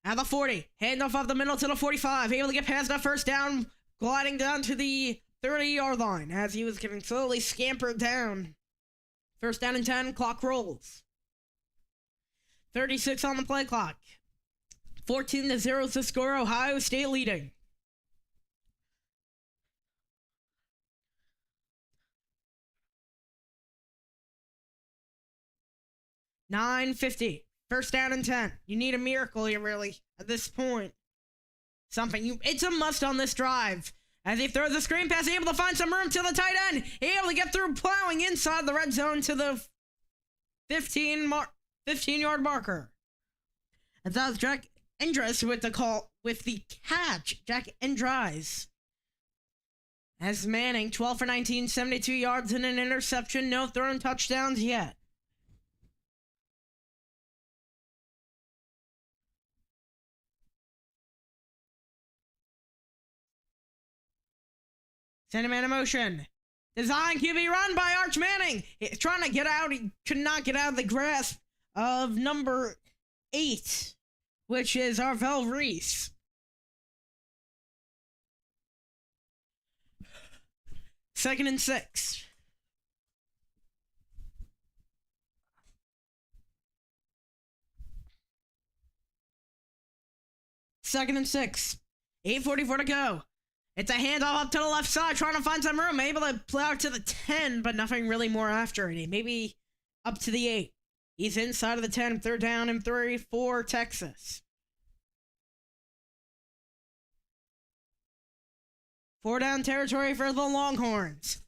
At the 40, handoff off the middle to the 45, able to get past that first down, gliding down to the 30-yard line as he was getting slowly scampered down. 1st down and 10, clock rolls. 36 on the play clock. 14-0 is the score, Ohio State leading. $9.50. 1st down and 10. You need a miracle here, really, at this point. It's a must on this drive. As he throws the screen pass, able to find some room to the tight end. Able to get through, plowing inside the red zone to the 15-yard marker. And that was Jack Endres with the catch. Jack Endres. As Manning, 12 for 19, 72 yards and an interception. No thrown touchdowns yet. Send him in motion. Design QB run by Arch Manning. He's trying to get out. He could not get out of the grasp of number 8, which is Arvell Reese. Second and 6. Second and 6. 8:44 to go. It's a handoff up to the left side, trying to find some room. Able to plow to the 10, but nothing really more after it. Maybe up to the 8. He's inside of the 10. 3rd down and 3 for Texas. 4 down territory for the Longhorns.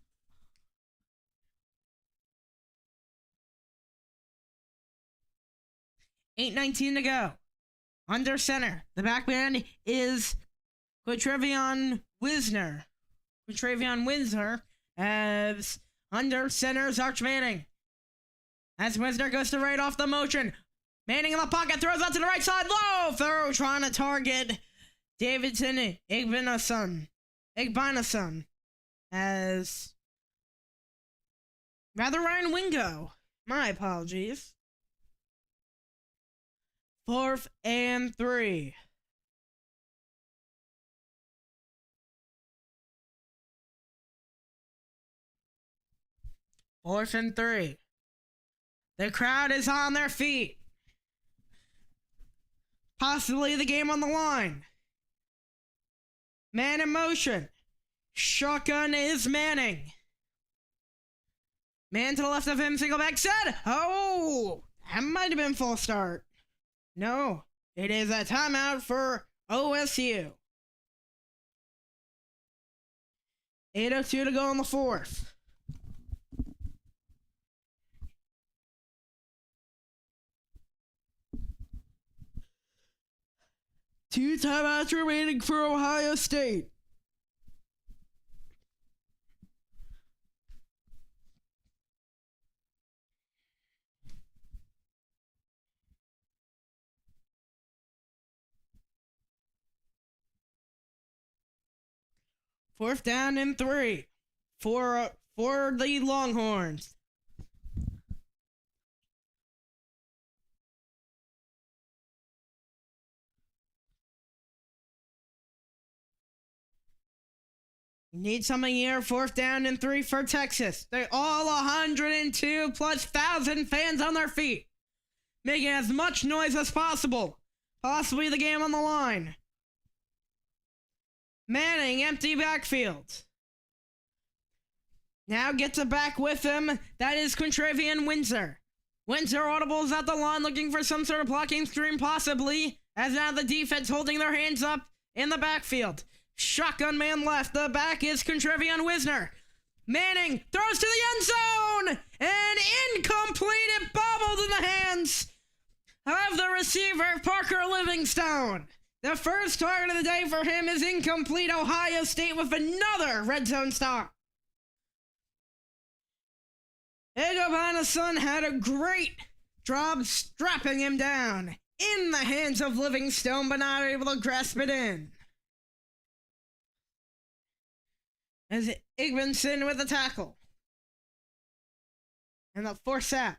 $8:19 to go. Under center. The back man is Quatravion Wisner, as under center is Arch Manning. As Wisner goes to right off the motion. Manning in the pocket, throws out to the right side, low throw, trying to target Davidson Igbinason, as Ryan Wingo. My apologies. 4th and 3. Fourth and 3. The crowd is on their feet. Possibly the game on the line. Man in motion. Shotgun is Manning. Man to the left of him, single back set. Oh, that might have been false start. No, it is a timeout for OSU. 8:02 to go in the 4th. Two timeouts remaining for Ohio State. 4th down and 3 for the Longhorns. Need something here. 4th down and 3 for Texas. They're all 102 plus thousand fans on their feet, making as much noise as possible. Possibly the game on the line. Manning, empty backfield. Now gets it back with him. That is Quintravian Windsor. Windsor audibles at the line, looking for some sort of blocking screen, possibly, as now the defense holding their hands up in the backfield. Shotgun man left. The back is Quintravian Wisner. Manning throws to the end zone, and incomplete. It bobbled in the hands of the receiver, Parker Livingstone. The first target of the day for him is incomplete. Ohio State with another red zone stop. Egobanison had a great job strapping him down in the hands of Livingstone, but not able to grasp it in. As Igbenson with the tackle. And the force out.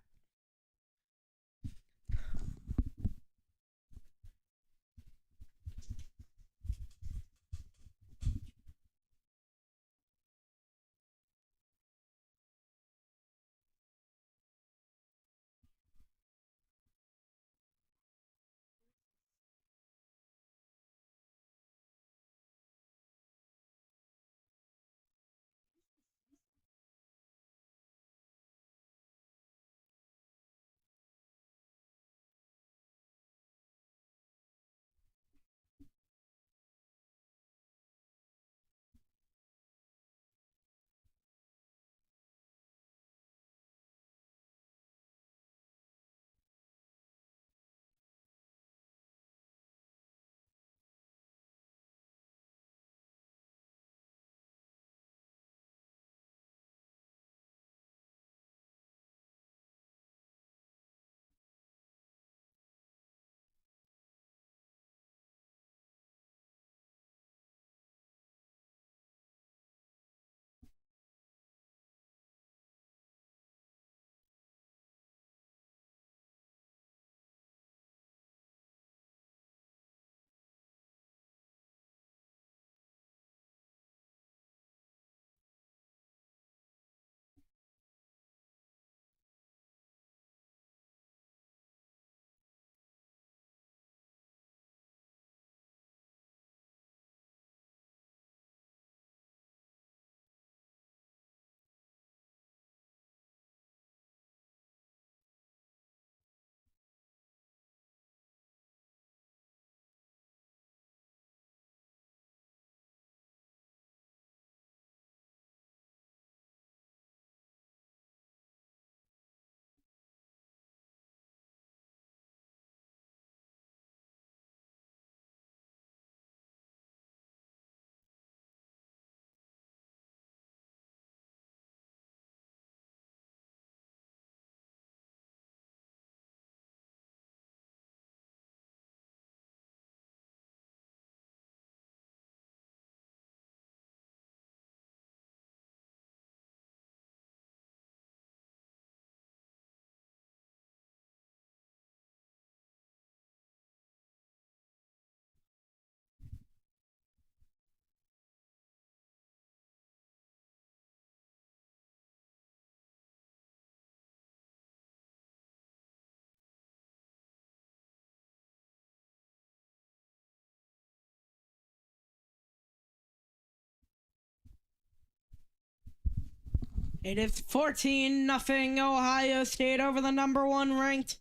It is 14-0 Ohio State over the number 1 ranked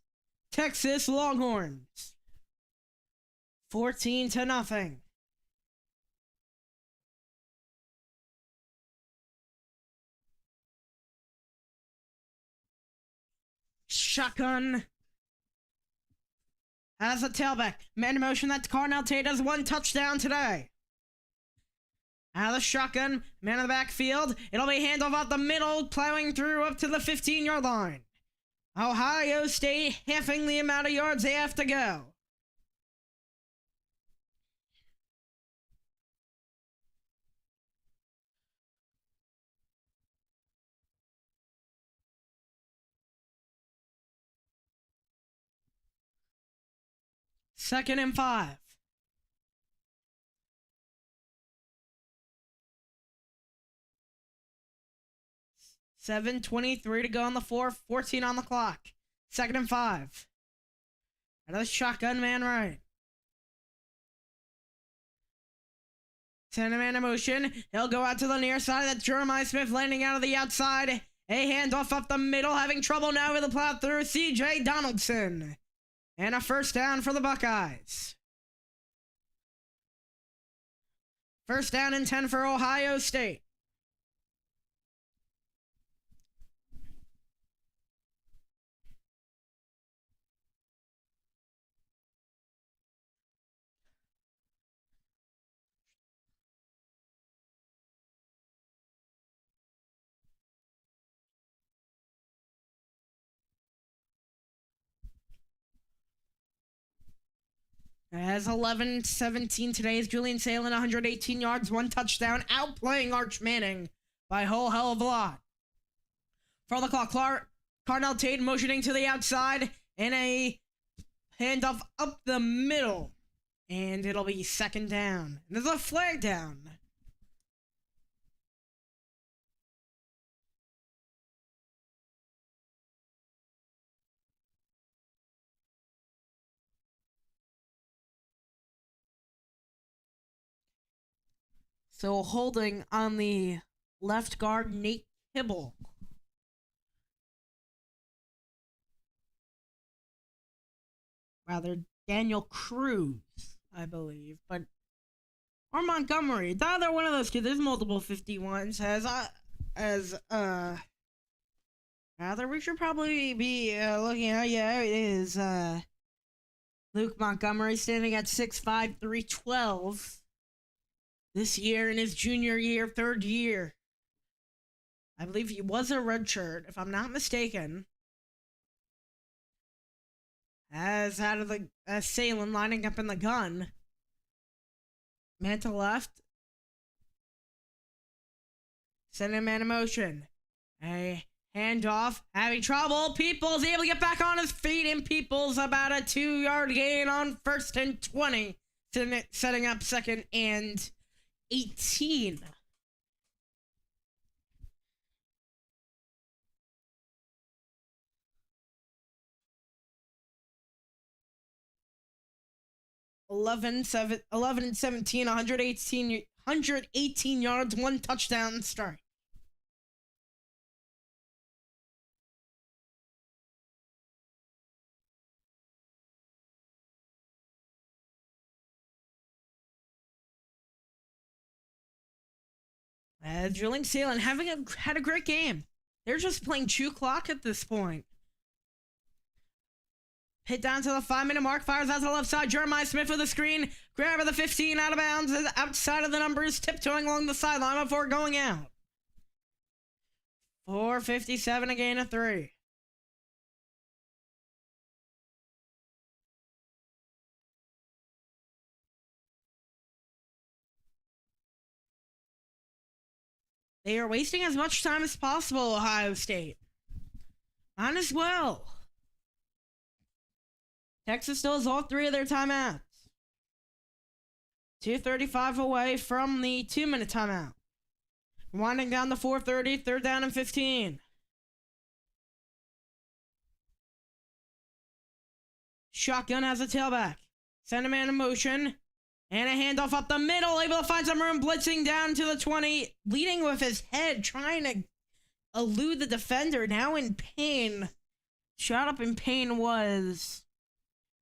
Texas Longhorns. 14-0. Shotgun has a tailback. Man in motion, that's Carnell Tate has 1 touchdown today. Out of the shotgun, man in the backfield. It'll be handoff out the middle, plowing through up to the 15-yard line. Ohio State halving the amount of yards they have to go. 2nd and 5. $7:23 to go on the 4th, 14 on the clock. 2nd and 5. Another shotgun man right. Send a man in motion. He'll go out to the near side. That's Jeremiah Smith landing out of the outside. A handoff up the middle. Having trouble now with the plow through. C.J. Donaldson. And a first down for the Buckeyes. First down and 10 for Ohio State. As 11-17 today is Julian Salen, 118 yards, 1 touchdown, outplaying Arch Manning by a whole hell of a lot. For the clock, Carnell Tate motioning to the outside, and a handoff up the middle. And it'll be 2nd down. There's a flag down. So holding on the left guard, Nate Kibble. Rather, Daniel Cruz, I believe. But, or Montgomery. The other one of those kids. There's multiple 51s. Rather, we should probably be looking at, yeah, it is Luke Montgomery standing at 6'5", 312. This year in his junior year, 3rd year. I believe he was a redshirt, if I'm not mistaken. As out of the Salen lining up in the gun. Man to left. Sending a man in motion. A handoff. Having trouble. Peoples able to get back on his feet, and Peoples about a 2-yard gain on 1st and 20. Setting up 2nd and 18. $11 and 17, 118 yards, 1 touchdown start. Julian Salen had a great game. They're just playing chew clock at this point. Hit down to the 5-minute mark. Fires out to the left side. Jeremiah Smith with a screen. Grab of the 15 out of bounds. Outside of the numbers. Tiptoeing along the sideline before going out. 4:57, a gain of 3. They are wasting as much time as possible, Ohio State. Might as well. Texas still has all 3 of their timeouts. 2:35 away from the 2-minute timeout. Winding down the 4:30, 3rd down and 15. Shotgun has a tailback. Send a man in motion. And a handoff up the middle. Able to find some room. Blitzing down to the 20. Leading with his head. Trying to elude the defender. Now in pain. Shot up in pain was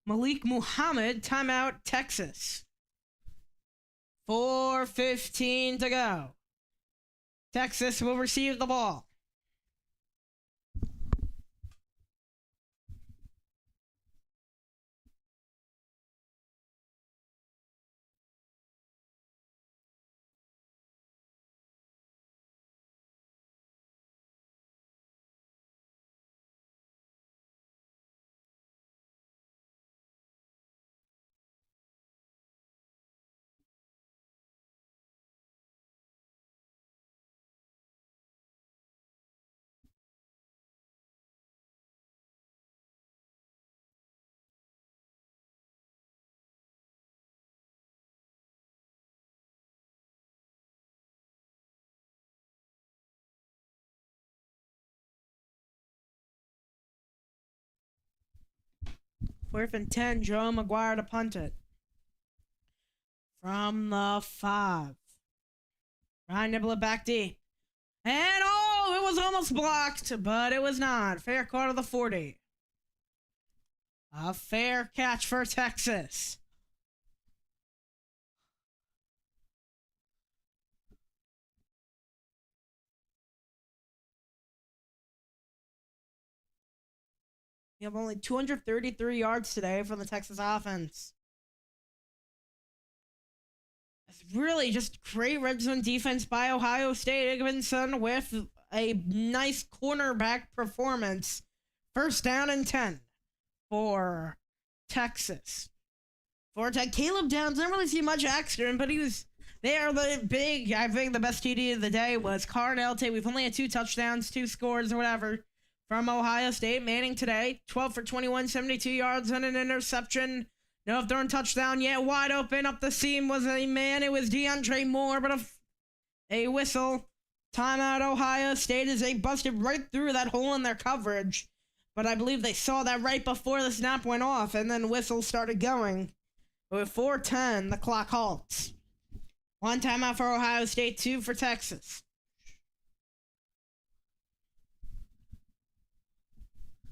Malik Muhammad. Timeout, Texas. 4:15 to go. Texas will receive the ball. 4th and 10, Joe McGuire to punt it. From the 5. Ryan Nibbler back deep. And oh, it was almost blocked, but it was not. Fair call to the 40. A fair catch for Texas. We have only 233 yards today from the Texas offense. It's really just great red zone defense by Ohio State. Igvinson with a nice cornerback performance. 1st down and 10 for Texas. Caleb Downs didn't really see much action, but he was there. The big, I think the best TD of the day was Carnell Tate. We've only had 2 touchdowns, 2 scores or whatever from Ohio State. Manning today, 12 for 21, 72 yards and an interception. No thrown touchdown yet. Wide open up the seam was a man. It was DeAndre Moore, but a whistle. Timeout Ohio State as they busted right through that hole in their coverage. But I believe they saw that right before the snap went off, and then whistles started going. With 4:10, the clock halts. 1 timeout for Ohio State, 2 for Texas.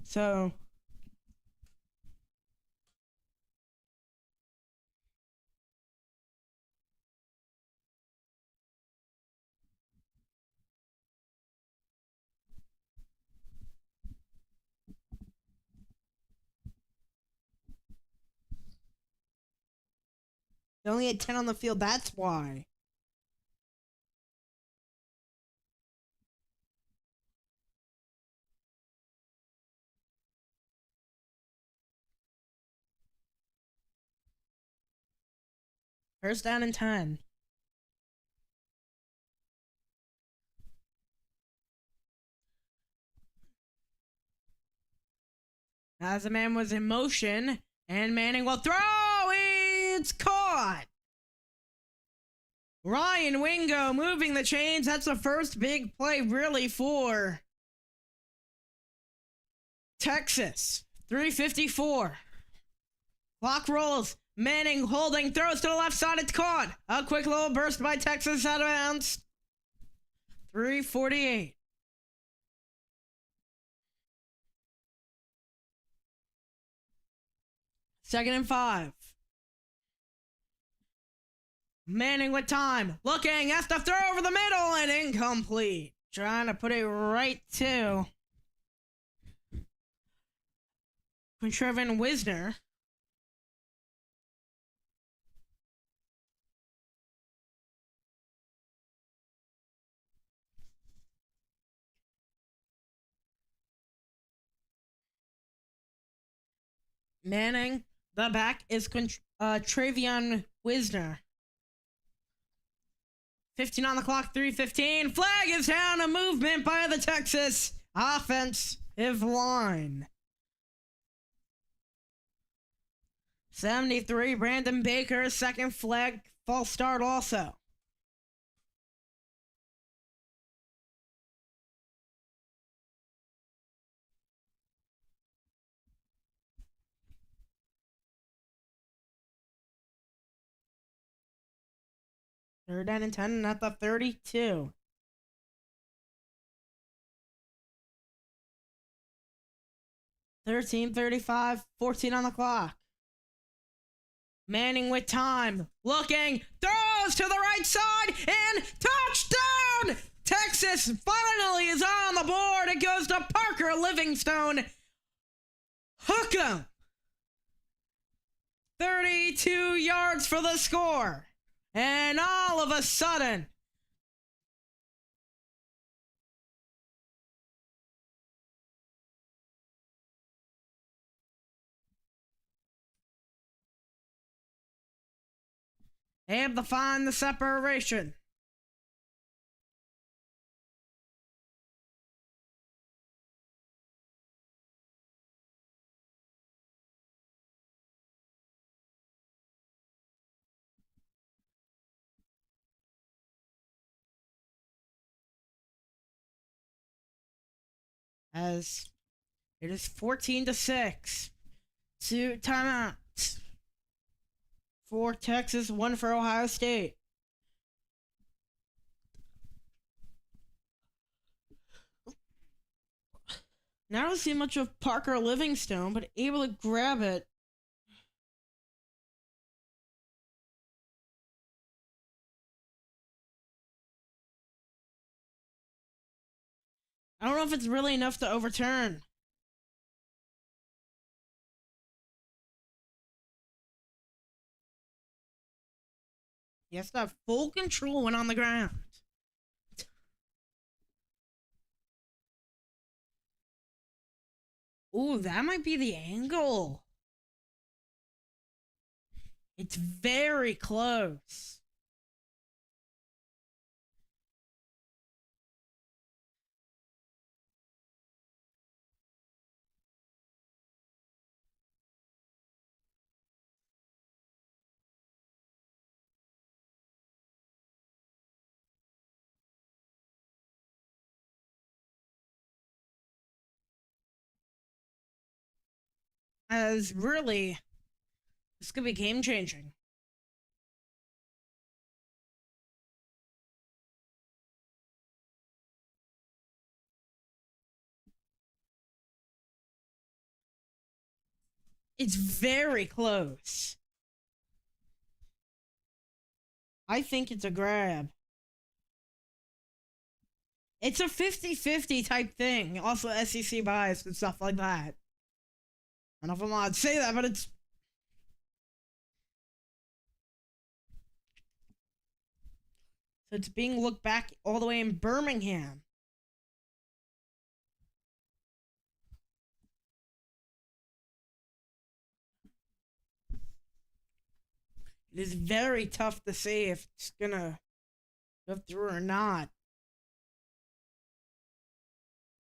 So, they only had 10 on the field, that's why. First down and 10. As the man was in motion, and Manning will throw. It's caught. Ryan Wingo moving the chains. That's the first big play, really, for Texas. 3:54. Clock rolls. Manning holding, throws to the left side. It's caught. A quick little burst by Texas out of bounds. 3:48. Second and 5. Manning with time. Looking, has to throw over the middle and incomplete. Trying to put it right to Quintrevin Wisner. Manning, the back is Travion Wisner. 15 on the clock, 3:15. Flag is down, a movement by the Texas offensive line. 73, Brandon Baker, second flag, false start also. Third down and 10 at the 32. $13:35, 14 on the clock. Manning with time, looking, throws to the right side, and touchdown! Texas finally is on the board. It goes to Parker Livingstone. Hook 'em. 32 yards for the score. And all of a sudden, able to find the separation. As it is 14-6. 2 timeouts for Texas, 1 for Ohio State. Now I don't see much of Parker Livingstone, but able to grab it. I don't know if it's really enough to overturn. He has to have full control when on the ground. Ooh, that might be the angle. It's very close. As really, this could be game changing. It's very close. I think it's a grab. It's a 50-50 type thing. Also SEC bias and stuff like that. I don't know if I'm allowed to say that, but it's... So it's being looked back all the way in Birmingham. It is very tough to say if it's gonna go through or not.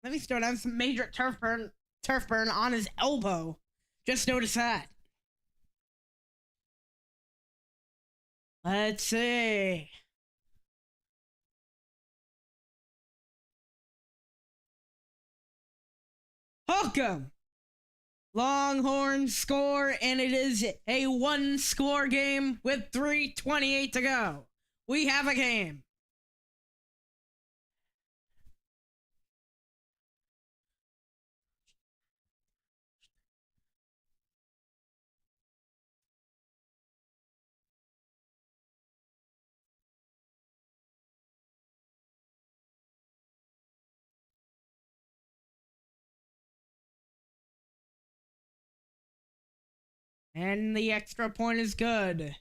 Livingstone has some major turf burn on his elbow. Just notice that. Let's see. Hook 'em! Longhorns score, and it is a 1-score game with 3:28 to go. We have a game. And the extra point is good.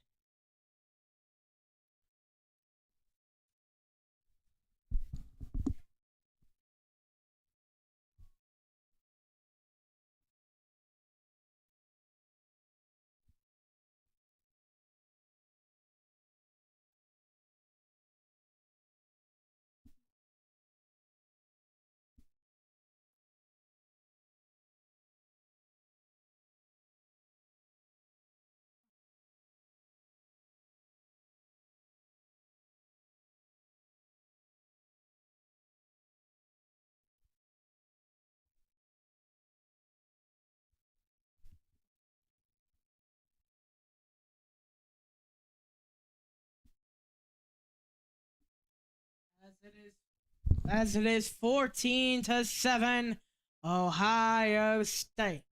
As it is 14-7, Ohio State.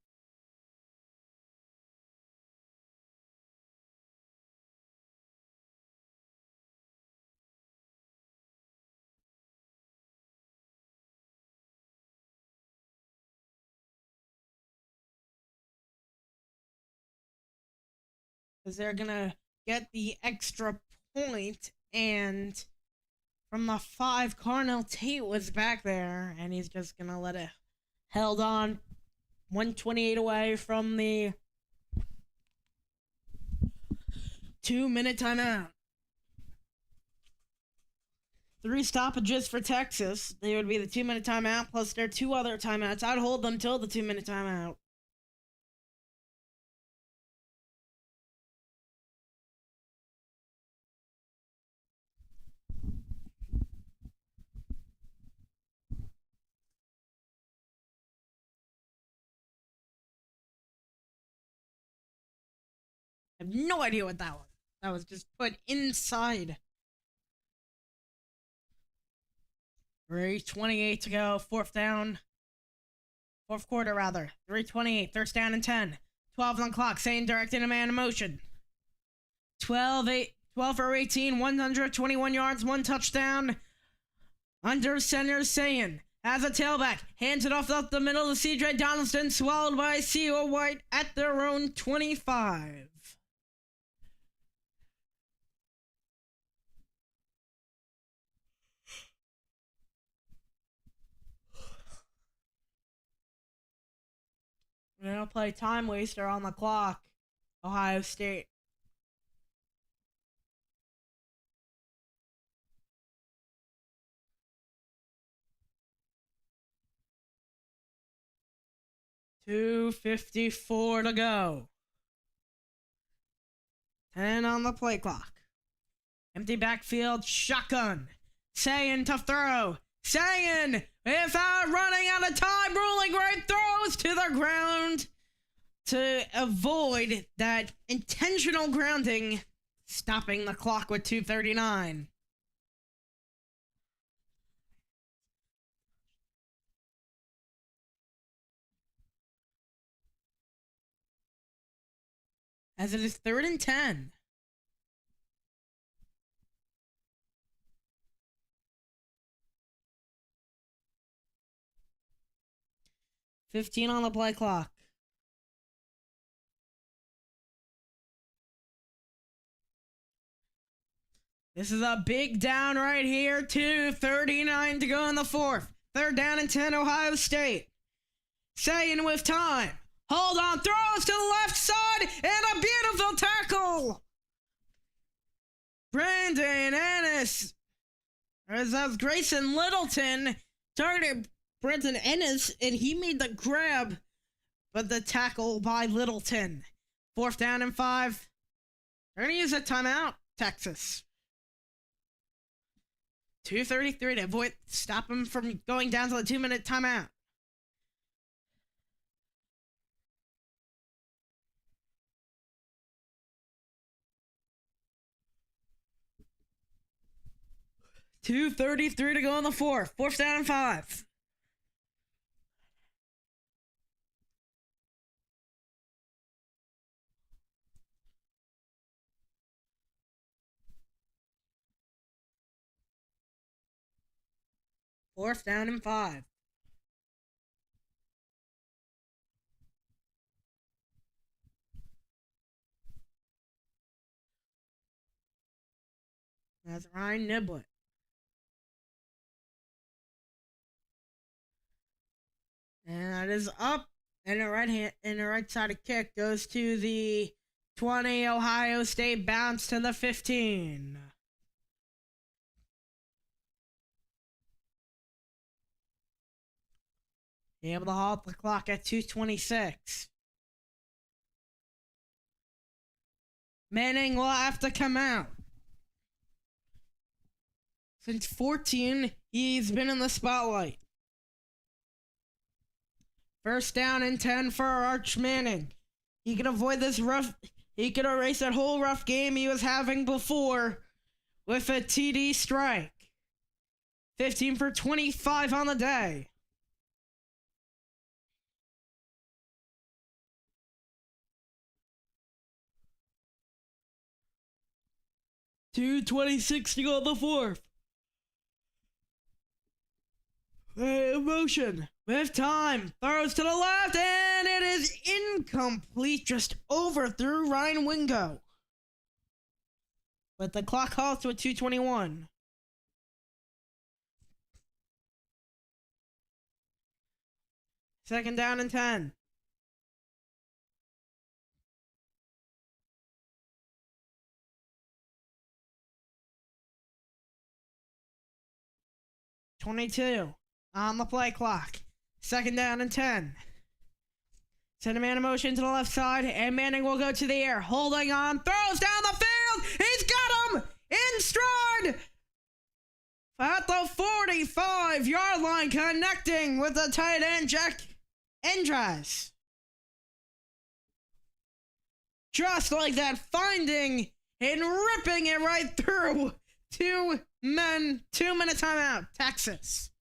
Because they're gonna get the extra point, and from the 5, Carnell Tate was back there, and he's just gonna let it held on 128 away from the 2-minute timeout. 3 stoppages for Texas. They would be the 2-minute timeout plus their 2 other timeouts. I'd hold them till the 2-minute timeout. I have no idea what that was. That was just put inside. 3:28 to go. Fourth down. Fourth quarter, rather. 3:28. First down and 10. 12 on the clock. Saying directing a man in motion. 12 for 18. 121 yards. One touchdown. Under center, Saying has a tailback. Hands it off up the middle to CJ Donaldson. Swallowed by C.O. White at their own 25. We're going to play time waster on the clock. Ohio State. .254 to go. 10 on the play clock. Empty backfield, shotgun. Saying to throw. Saying, without running out of time, ruling right, throws to the ground to avoid that intentional grounding, stopping the clock with 2:39. As it is 3rd and 10. .15 on the play clock. This is a big down right here. 2:39 to go in the fourth. 3rd down and 10, Ohio State. Saying with time. Hold on, throws to the left side, and a beautiful tackle. Brandon Ennis. As Grayson Littleton targeted Brandon Ennis, and he made the grab, but the tackle by Littleton. 4th down and 5. They're going to use a timeout, Texas. 2:33 to stop him from going down to the 2-minute timeout. .233 to go in the fourth. 4th down and 5. Fourth down and 5. That's Ryan Niblett. And that is up. And the right side of kick goes to the 20. Ohio State bounce to the 15. Be able to halt the clock at 2:26. Manning will have to come out. Since 14, he's been in the spotlight. 1st down and 10 for Arch Manning. He can avoid this he could erase that whole rough game he was having before with a TD strike. 15 for 25 on the day. .226 to go in the fourth. Motion with time, throws to the left, and it is incomplete, just overthrew Ryan Wingo. But the clock halts with 2:21. Second down and 10. .22 on the play clock. 2nd down and 10. Send a man in motion to the left side, and Manning will go to the air. Holding on, throws down the field. He's got him in stride at the 45-yard line, connecting with the tight end, Jack Andras. Just like that, finding and ripping it right through. 2-minute timeout, Texas.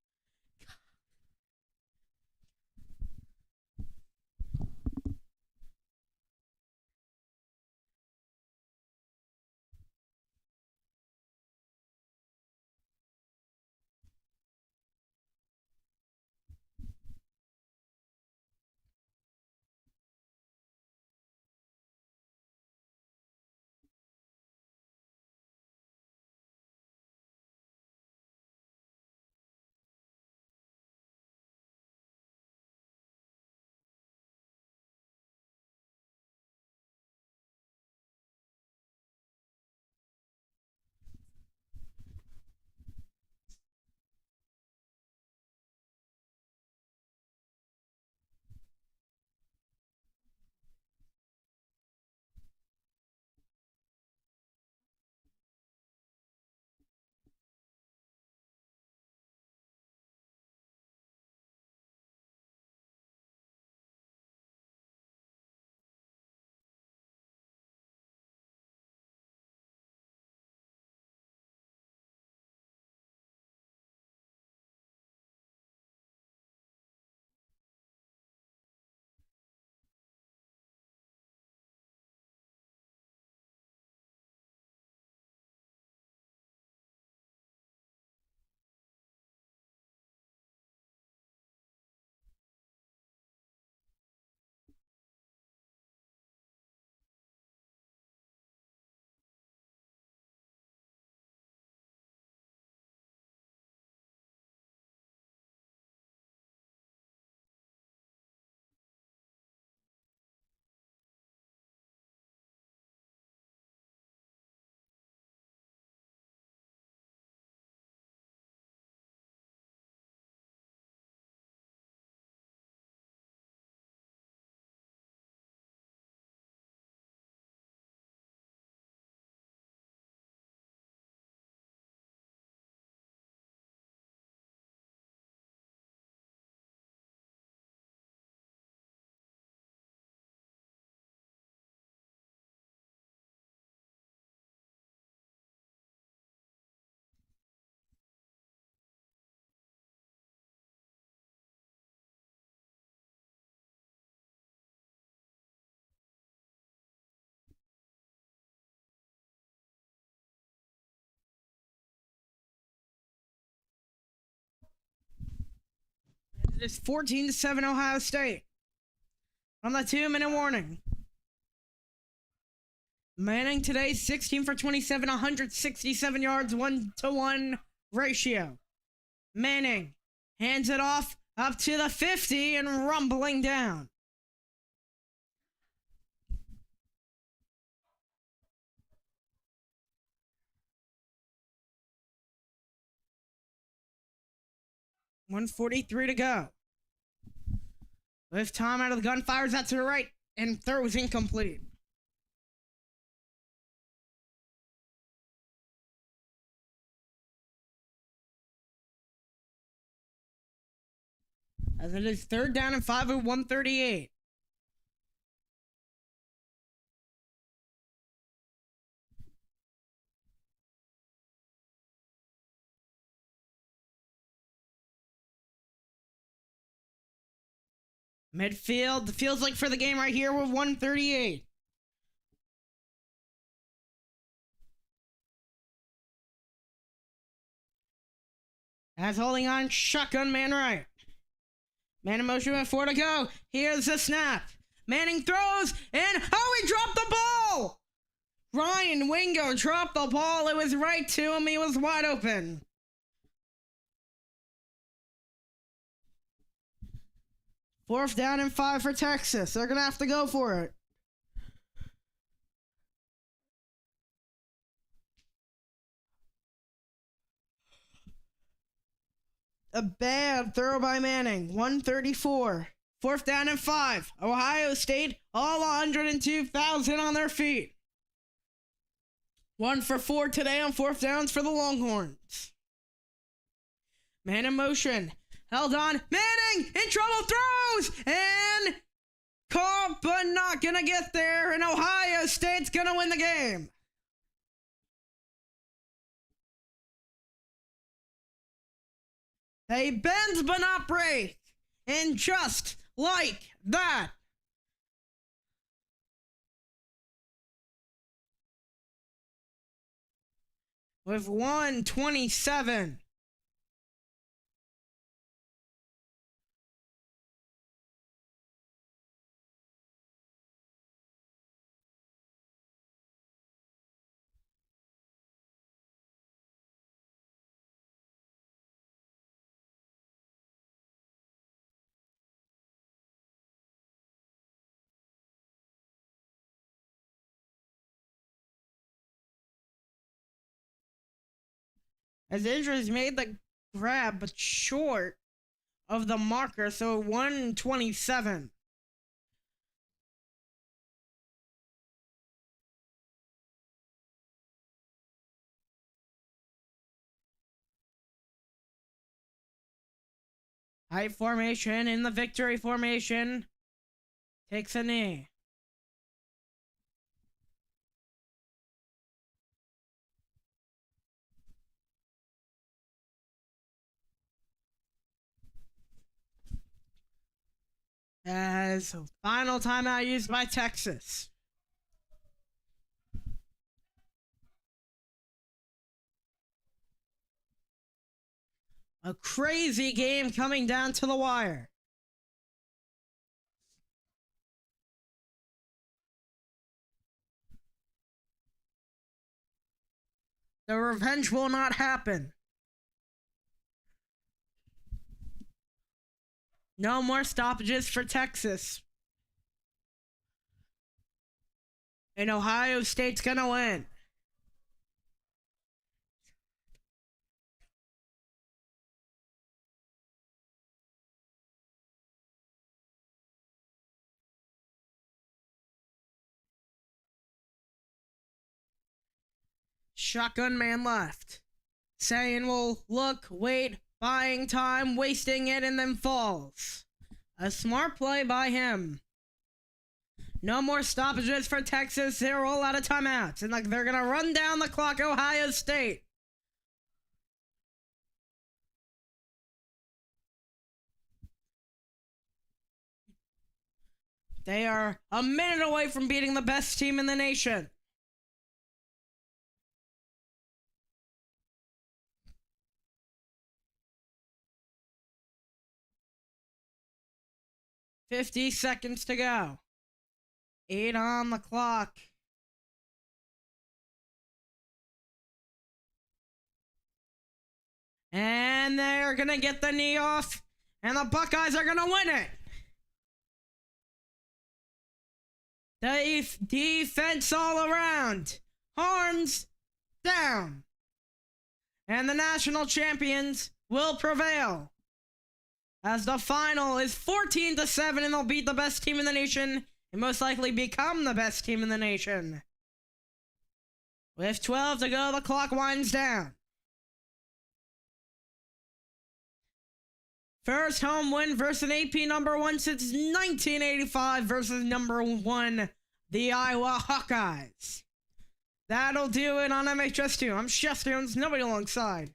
It is 14-7 Ohio State. On the 2-minute warning. Manning today, 16 for 27, 167 yards, 1-to-1 ratio. Manning hands it off up to the 50 and rumbling down. .143 to go. With time out of the gun, fires out to the right and throws incomplete. As it is 3rd down and 5 at 138. Midfield feels like for the game right here with 138. As holding on, shotgun man right. Man in motion with 4 to go. Here's the snap. Manning throws, and he dropped the ball! Ryan Wingo dropped the ball. It was right to him. He was wide open. Fourth down and 5 for Texas. They're going to have to go for it. A bad throw by Manning. 134. Fourth down and 5. Ohio State, all 102,000 on their feet. 1 for 4 today on fourth downs for the Longhorns. Man in motion. Held on. Manning in trouble, throws and Caught, but not gonna get there, and Ohio State's gonna win the game. They bend but not break, and just like that. With 1:27. As injuries made the grab, but short of the marker, so 1:27. High formation in the victory formation. Takes a knee. As final timeout used by Texas. A crazy game coming down to the wire. The revenge will not happen. No more stoppages for Texas. And Ohio State's gonna win. Shotgun man left. Saying will look, wait, buying time, wasting it, and then falls. A smart play by him. No more stoppages for Texas. They're all out of timeouts. And they're gonna run down the clock, Ohio State. They are a minute away from beating the best team in the nation. "50 seconds to go. 8 on the clock. And they're gonna get the knee off, and the Buckeyes are gonna win it. The defense all around. Horns down. And the national champions will prevail. As the final is 14-7, and they'll beat the best team in the nation and most likely become the best team in the nation. With 12 to go, the clock winds down. First home win versus an AP number 1 since 1985 versus number 1, the Iowa Hawkeyes. That'll do it on MHS2. I'm Chef Jones, nobody alongside.